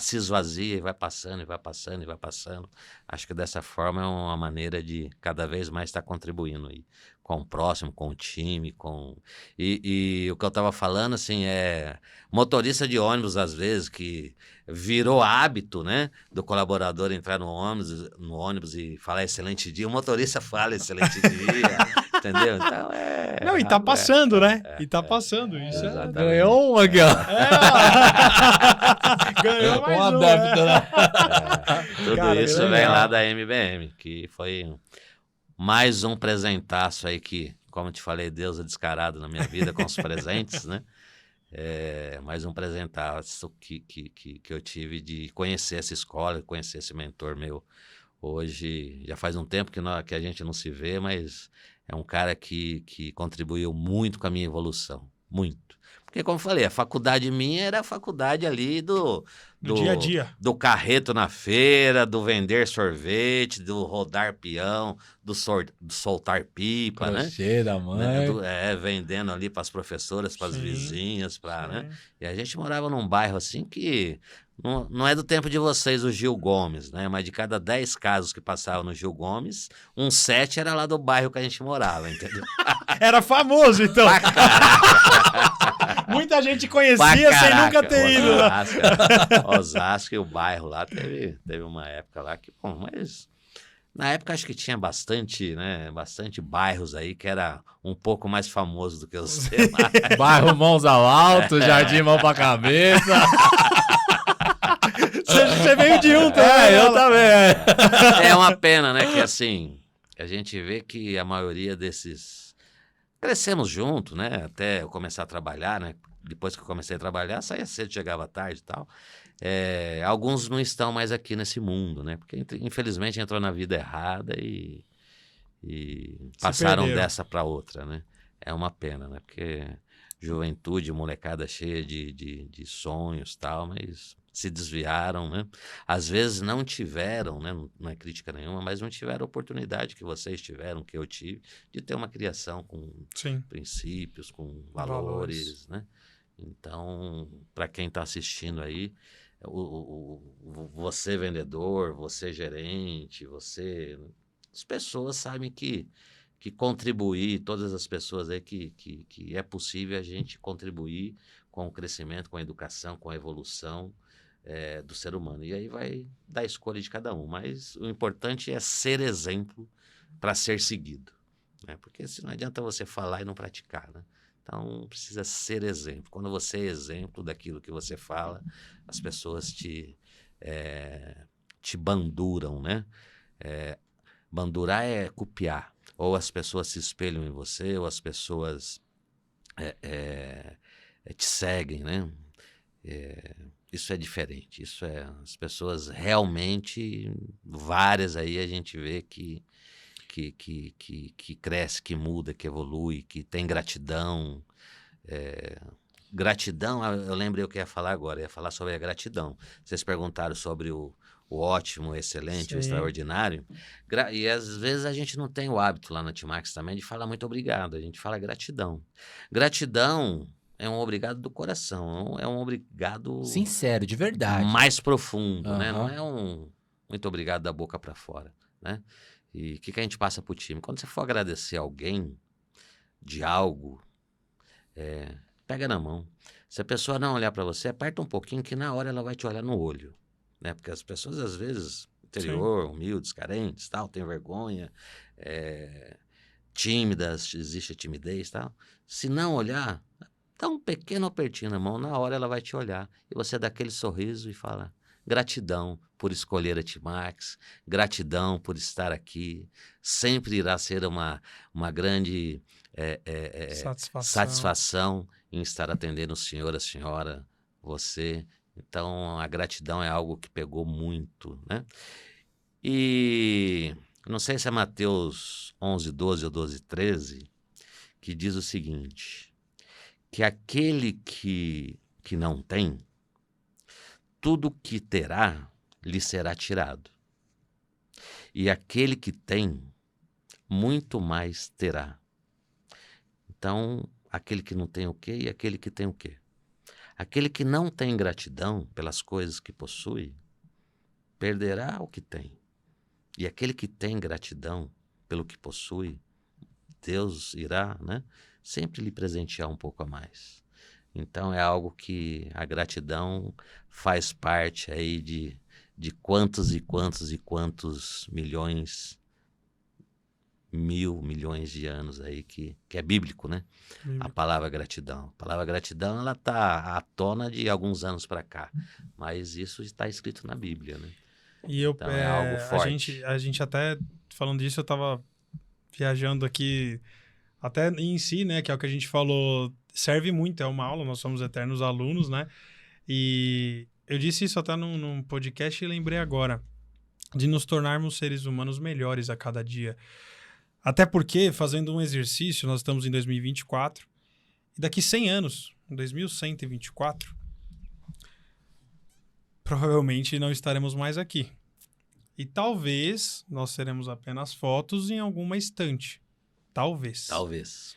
se esvazia e vai passando, e vai passando, e vai passando. Acho que dessa forma é uma maneira de cada vez mais estar contribuindo aí com o próximo, com o time, com... E o que eu estava falando, assim, é motorista de ônibus, às vezes, que virou hábito, né, do colaborador entrar no ônibus e falar excelente dia, o motorista fala excelente dia, entendeu? Então, Não, e tá passando, né? E tá passando. Isso é... Exatamente. Ganhou um aqui, ó. Ganhou mais Um um, adepto, né? Tudo Cara, isso que vem legal. lá da MBM, que foi mais um presentaço aí que, como eu te falei, Deus é descarado na minha vida com os presentes, né? Mais um presentaço que eu tive de conhecer essa escola, conhecer esse mentor meu. Hoje, já faz um tempo que a gente não se vê, mas é um cara que contribuiu muito com a minha evolução, muito. Porque, como eu falei, a faculdade minha era a faculdade ali do dia a dia. do carreto na feira, do vender sorvete, do rodar peão, do soltar pipa, né? Crochê da mãe. Vendendo ali para as professoras, para as Sim, vizinhas, né? Sim. E a gente morava num bairro assim que não é do tempo de vocês, o Gil Gomes, né? Mas de cada 10 casos que passavam no Gil Gomes, 7 era lá do bairro que a gente morava, entendeu? Era famoso, então. Muita gente conhecia sem nunca ter ido lá. Osasco e o bairro lá teve uma época lá que, bom, mas na época acho que tinha bastante, né? Bastante bairros aí que era um pouco mais famoso do que os demais. Bairro Mãos ao Alto, Jardim Mão pra Cabeça. Você veio de um também. Eu também. É uma pena, né? Que assim, a gente vê que a maioria desses... Crescemos junto, né? Até eu começar a trabalhar, né? Depois que eu comecei a trabalhar, saía cedo, chegava tarde e tal. Alguns não estão mais aqui nesse mundo, né? Porque infelizmente entrou na vida errada e passaram perderam. dessa para outra, né? É uma pena, né? Porque juventude, molecada cheia de sonhos e tal, mas se desviaram, né? Às vezes não tiveram, né? Não é crítica nenhuma, mas não tiveram a oportunidade que vocês tiveram, que eu tive, de ter uma criação com Sim. princípios, com valores, né? Então, para quem está assistindo aí, você vendedor, você gerente, as pessoas sabem que contribuir, todas as pessoas aí que é possível a gente contribuir com o crescimento, com a educação, com a evolução do ser humano. E aí vai da escolha de cada um, mas o importante é ser exemplo para ser seguido, né? Porque não adianta você falar e não praticar, né? Então, precisa ser exemplo. Quando você é exemplo daquilo que você fala, as pessoas te banduram, né? Bandurar é copiar. Ou as pessoas se espelham em você, ou as pessoas te seguem, né? Isso é diferente. As pessoas realmente, várias aí a gente vê que cresce, que muda, que evolui, que tem gratidão. Gratidão, eu lembrei o que ia falar agora, ia falar sobre a gratidão. Vocês perguntaram sobre o ótimo, o excelente, Sim. o extraordinário. E às vezes a gente não tem o hábito lá na Timax também de falar muito obrigado, a gente fala gratidão. Gratidão é um obrigado do coração, é um obrigado Sincero, de verdade. mais profundo, né? Não Aham. é um muito obrigado da boca para fora, né? E o que a gente passa pro time? Quando você for agradecer alguém de algo, pega na mão. Se a pessoa não olhar para você, aperta um pouquinho que na hora ela vai te olhar no olho, né? Porque as pessoas, às vezes, interior, humildes, carentes, tal, tem vergonha, tímidas, existe a timidez, tal. Se não olhar, dá um pequeno apertinho na mão, na hora ela vai te olhar. E você dá aquele sorriso e fala, gratidão por escolher a Timax, gratidão por estar aqui, sempre irá ser uma grande satisfação em estar atendendo o senhor, a senhora, você. Então, a gratidão é algo que pegou muito, né? E não sei se é Mateus 11:12 ou 12:13, que diz o seguinte, que aquele que não tem, tudo que terá lhe será tirado. E aquele que tem, muito mais terá. Então, aquele que não tem o quê e aquele que tem o quê? Aquele que não tem gratidão pelas coisas que possui, perderá o que tem. E aquele que tem gratidão pelo que possui, Deus irá, né, sempre lhe presentear um pouco a mais. Então é algo que a gratidão faz parte aí de quantos e quantos e quantos milhões, milhões de anos aí que é bíblico, né? A palavra gratidão. A palavra gratidão, ela tá à tona de alguns anos para cá, mas isso está escrito na Bíblia, né? E então é algo forte. A gente até, falando disso, eu tava viajando aqui, até em si, né, que é o que a gente falou, serve muito, é uma aula, nós somos eternos alunos, né? E eu disse isso até num podcast e lembrei agora, de nos tornarmos seres humanos melhores a cada dia. Até porque, fazendo um exercício, nós estamos em 2024, e daqui 100 anos, em 2124, provavelmente não estaremos mais aqui. E talvez nós seremos apenas fotos em alguma estante. Talvez. Talvez.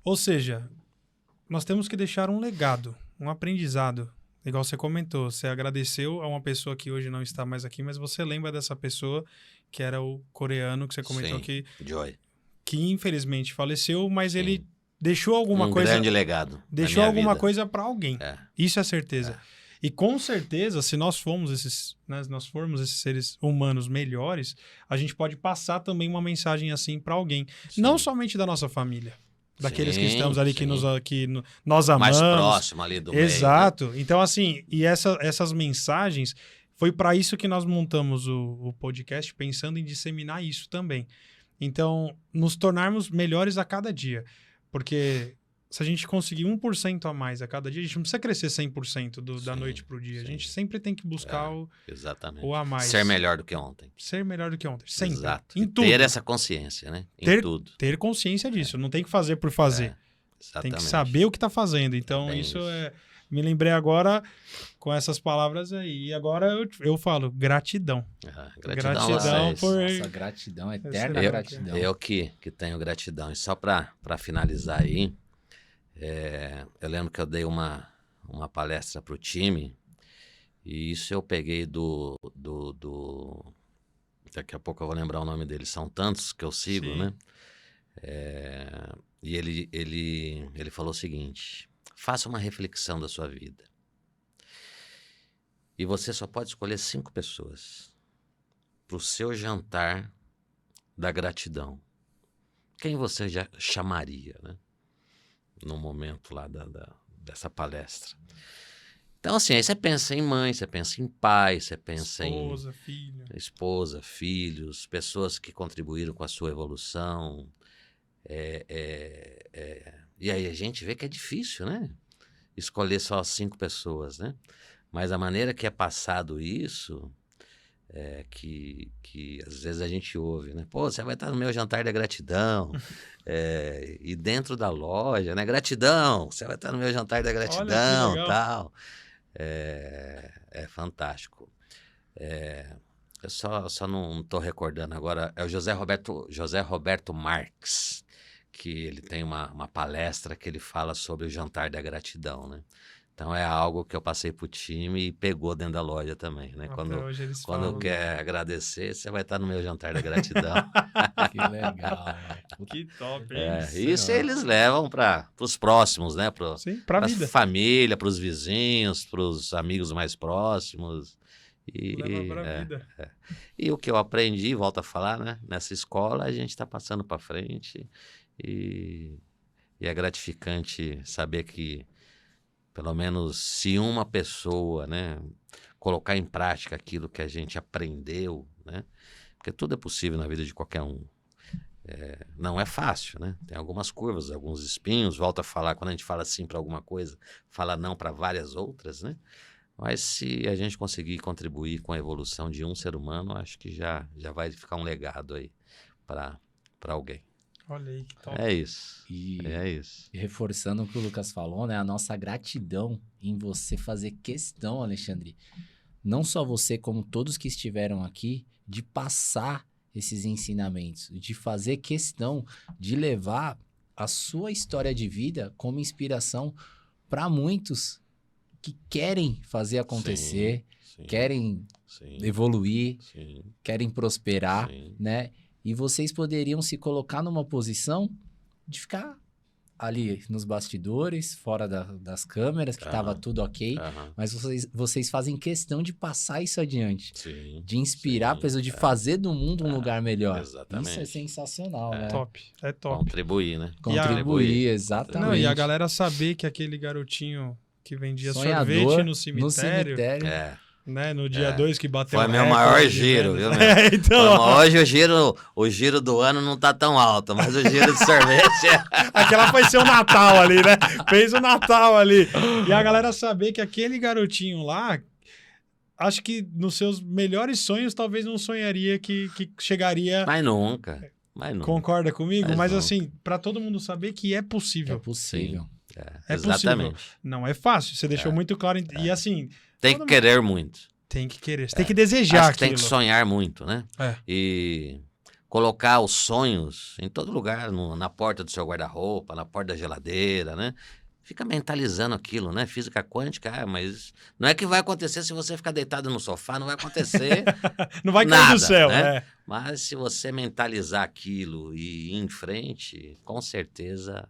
Ou seja, nós temos que deixar um legado, um aprendizado. Igual você comentou, você agradeceu a uma pessoa que hoje não está mais aqui, mas você lembra dessa pessoa que era o coreano que você comentou aqui. Joy. Que infelizmente faleceu, mas ele deixou alguma coisa... Um grande legado. Deixou alguma coisa para alguém. Isso é certeza. É. E com certeza, se nós formos esses seres humanos melhores, a gente pode passar também uma mensagem assim para alguém. Sim. Não somente da nossa família. Daqueles que estamos ali, que nós amamos. Mais próximo ali do Exato. meio, né? Então, assim, e essas mensagens, foi para isso que nós montamos o podcast, pensando em disseminar isso também. Então, nos tornarmos melhores a cada dia. Porque se a gente conseguir 1% a mais a cada dia, a gente não precisa crescer 100% da noite para o dia. A gente sempre tem que buscar o a mais. Ser melhor do que ontem. Ser melhor do que ontem. Sempre. Exato. Em tudo. Ter essa consciência, né? Em tudo. Ter consciência disso. Não tem que fazer por fazer. Tem que saber o que está fazendo. Então, isso é... Me lembrei agora com essas palavras aí. E agora eu falo gratidão. Gratidão por... Nossa, gratidão, eterna gratidão. Eu que tenho gratidão. E só para finalizar aí, eu lembro que eu dei uma palestra para o time, e isso eu peguei do... Daqui a pouco eu vou lembrar o nome dele. São tantos que eu sigo, Sim. né? E ele falou o seguinte... Faça uma reflexão da sua vida. E você só pode escolher 5 pessoas para o seu jantar da gratidão. Quem você já chamaria, né? No momento lá dessa palestra. Então, assim, aí você pensa em mãe, você pensa em pai, você pensa em... Esposa, filhos, pessoas que contribuíram com a sua evolução. E aí a gente vê que é difícil, né? Escolher só 5 pessoas, né? Mas a maneira que é passado isso, que às vezes a gente ouve, né? Pô, você vai estar no meu jantar da gratidão. E dentro da loja, né? Gratidão, você vai estar no meu jantar da gratidão, tal. É fantástico. Eu só não estou recordando agora. É o José Roberto Marques, que ele tem uma palestra que ele fala sobre o jantar da gratidão, né? Então é algo que eu passei pro time e pegou dentro da loja também, né? Até hoje eles Quando falam. quer agradecer, você vai estar no meu jantar da gratidão. Que legal. Que top, hein? É, isso eles levam para os próximos, né? Sim, pra Pra vida. família, para os vizinhos, para os amigos mais próximos. Leva pra vida. E o que eu aprendi, volto a falar, né? Nessa escola, a gente está passando para frente e é gratificante saber que, pelo menos, se uma pessoa, né, colocar em prática aquilo que a gente aprendeu, né? Porque tudo é possível na vida de qualquer um. Não é fácil, né? Tem algumas curvas, alguns espinhos. Volto a falar, quando a gente fala sim para alguma coisa, fala não para várias outras, né? Mas se a gente conseguir contribuir com a evolução de um ser humano, acho que já vai ficar um legado aí para alguém. Olha aí, que top. É isso. E É isso. reforçando o que o Lucas falou, né? A nossa gratidão em você fazer questão, Alexandre. Não só você, como todos que estiveram aqui, de passar esses ensinamentos, de fazer questão de levar a sua história de vida como inspiração para muitos que querem fazer acontecer, Sim, querem sim, evoluir, sim, querem prosperar, sim. né? E vocês poderiam se colocar numa posição de ficar ali nos bastidores, fora das câmeras, que estava Aham. tudo ok, Aham. mas vocês fazem questão de passar isso adiante, Sim. de inspirar a Sim, pessoa, de fazer do mundo um lugar melhor. exatamente. Isso é sensacional, né? Top. É top. Contribuir, né? Contribuir, exatamente. Não, e a galera saber que aquele garotinho que vendia Sonhador sorvete no cemitério, É. né? No dia 2 que bateu Foi o meu recorde maior de giro, vendas. viu, meu? Então, Hoje o giro do ano não tá tão alto, mas o giro de sorvete aquela foi ser o Natal ali, né? Fez o Natal ali. E a galera saber que aquele garotinho lá, acho que nos seus melhores sonhos, talvez não sonharia que chegaria. Mas nunca. Concorda comigo? Mas Mas nunca. assim, pra todo mundo saber que é É possível. possível. É Exatamente. possível. Não é fácil. Você deixou muito claro. E assim, Tem que querer muito. tem que querer. Você tem que desejar Acho que tem aquilo. que sonhar muito, né? É. E colocar os sonhos em todo lugar, na porta do seu guarda-roupa, na porta da geladeira, né? Fica mentalizando aquilo, né? Física quântica, mas não é que vai acontecer se você ficar deitado no sofá, não vai acontecer. Não vai cair nada, do céu, né? né? Mas se você mentalizar aquilo e ir em frente, com certeza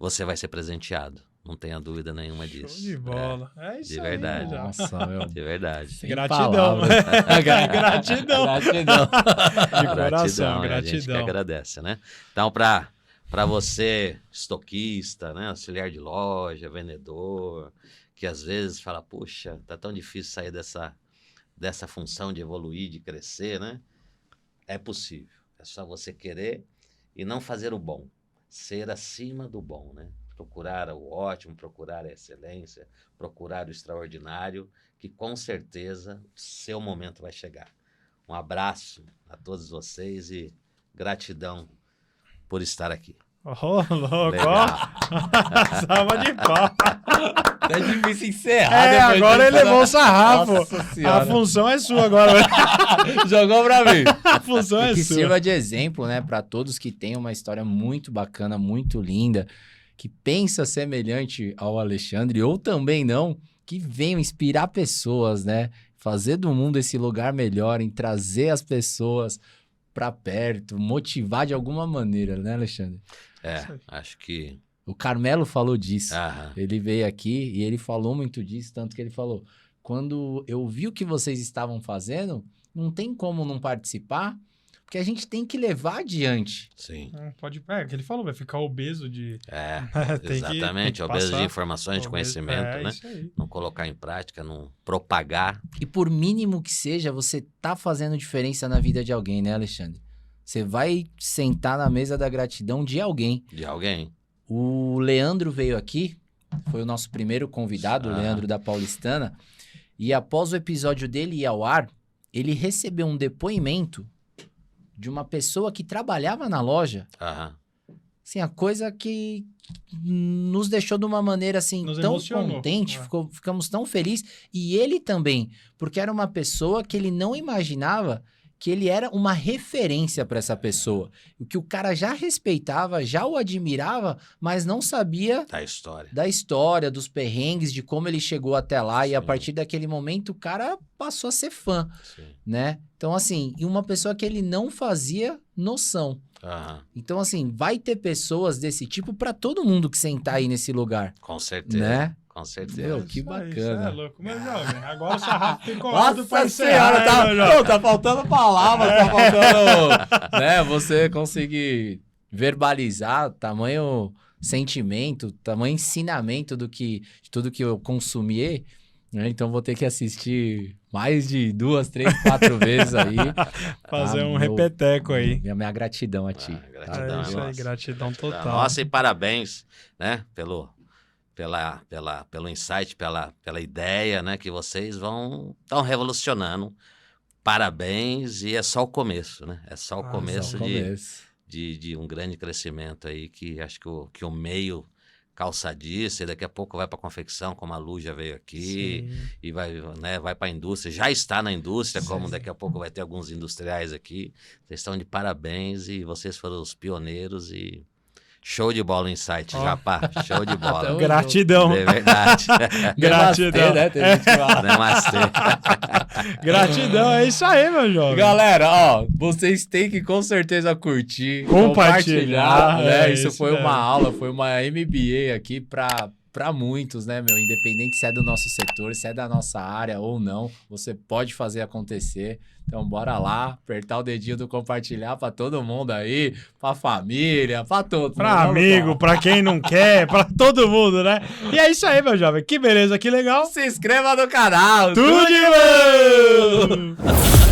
você vai ser presenteado. Não tenha dúvida nenhuma disso. Show de bola. É isso de aí, verdade. já. Nossa, meu. De verdade. Sem Gratidão. palavras. Gratidão. Gratidão. De coração, A gente que gratidão. agradece, né? Então, para você, estoquista, né? Auxiliar de loja, vendedor, que às vezes fala, puxa, tá tão difícil sair dessa função de evoluir, de crescer, né? É possível. É só você querer e não fazer o bom. Ser acima do bom, né? Procurar o ótimo, procurar a excelência, procurar o extraordinário, que com certeza seu momento vai chegar. Um abraço a todos vocês e gratidão por estar aqui. Ô, louco, ó. Legal. Salva de pau. É difícil encerrar. É, depois agora disso, ele levou né? o sarrafo. Nossa A senhora. função é sua agora. Jogou pra mim. A função é Que sua. sirva de exemplo, né, para todos que têm uma história muito bacana, muito linda, que pensa semelhante ao Alexandre ou também não, que venham inspirar pessoas, né? Fazer do mundo esse lugar melhor, em trazer as pessoas para perto, motivar de alguma maneira, né, Alexandre? Isso aí. Acho que... O Carmelo falou disso. Aham. Ele veio aqui e ele falou muito disso, tanto que ele falou: quando eu vi o que vocês estavam fazendo, não tem como não participar, porque a gente tem que levar adiante. Sim. Pode. É, que ele falou, vai ficar obeso de. Tem que Exatamente. Obeso de passar. informações, de Obeso- conhecimento, né? Isso aí. Não colocar em prática, não propagar. E por mínimo que seja, você tá fazendo diferença na vida de alguém, né, Alexandre? Você vai sentar na mesa da gratidão de alguém. De alguém. O Leandro veio aqui, foi o nosso primeiro convidado, o Ah. Leandro da Paulistana, e após o episódio dele ir ao ar, ele recebeu um depoimento de uma pessoa que trabalhava na loja. Aham. Assim, a coisa que nos deixou de uma maneira assim Nos tão emocionou. contente, É. ficamos tão felizes. E ele também, porque era uma pessoa que ele não imaginava que ele era uma referência para essa pessoa. O que o cara já respeitava, já o admirava, mas não sabia Da história. dos perrengues, de como ele chegou até lá. Sim. E a partir daquele momento, o cara passou a ser fã, Sim. né? Então, assim, e uma pessoa que ele não fazia noção. Aham, Então, assim, vai ter pessoas desse tipo para todo mundo que sentar aí nesse lugar, com certeza. né? Com certeza. Meu, que Isso aí, bacana. Isso é louco, meu jovem. Agora o sarrafo ficou alto pra Nossa encerrar, senhora, né, meu jovem? não, tá faltando palavras, tá faltando, né, você conseguir verbalizar tamanho sentimento, tamanho ensinamento de tudo que eu consumi, né? Então vou ter que assistir mais de 2, 3, 4 vezes aí. Fazer um meu- repeteco aí. Minha gratidão a ti. Gratidão, É isso aí, nossa. gratidão total. Nossa, e parabéns, né, pelo insight, pela ideia, né, que vocês estão revolucionando. Parabéns, e é só o começo, né? É só o começo, Só o começo. de um grande crescimento aí, que acho que o meio calçadista, e daqui a pouco vai para confecção, como a Lu já veio aqui, Sim. e vai para a indústria, já está na indústria, como Sim. daqui a pouco vai ter alguns industriais aqui. Vocês estão de parabéns, e vocês foram os pioneiros, e show de bola o insight, Ó. Japá, show de bola. Tamo Gratidão. É verdade. Gratidão. Namastê, né? Tem gente que fala. Namastê. Gratidão, é isso aí, meu jovem. Galera, ó, vocês têm que com certeza curtir, Compartilhar, né? é Isso isso foi mesmo. uma aula, foi uma MBA aqui pra muitos, né, meu? Independente se é do nosso setor, se é da nossa área ou não, você pode fazer acontecer. Então, bora lá, apertar o dedinho do compartilhar pra todo mundo aí, pra família, pra todos. Pra amigo, pra quem não quer, pra todo mundo, né? E é isso aí, meu jovem. Que beleza, que legal. Se inscreva no canal. Tudo de bom!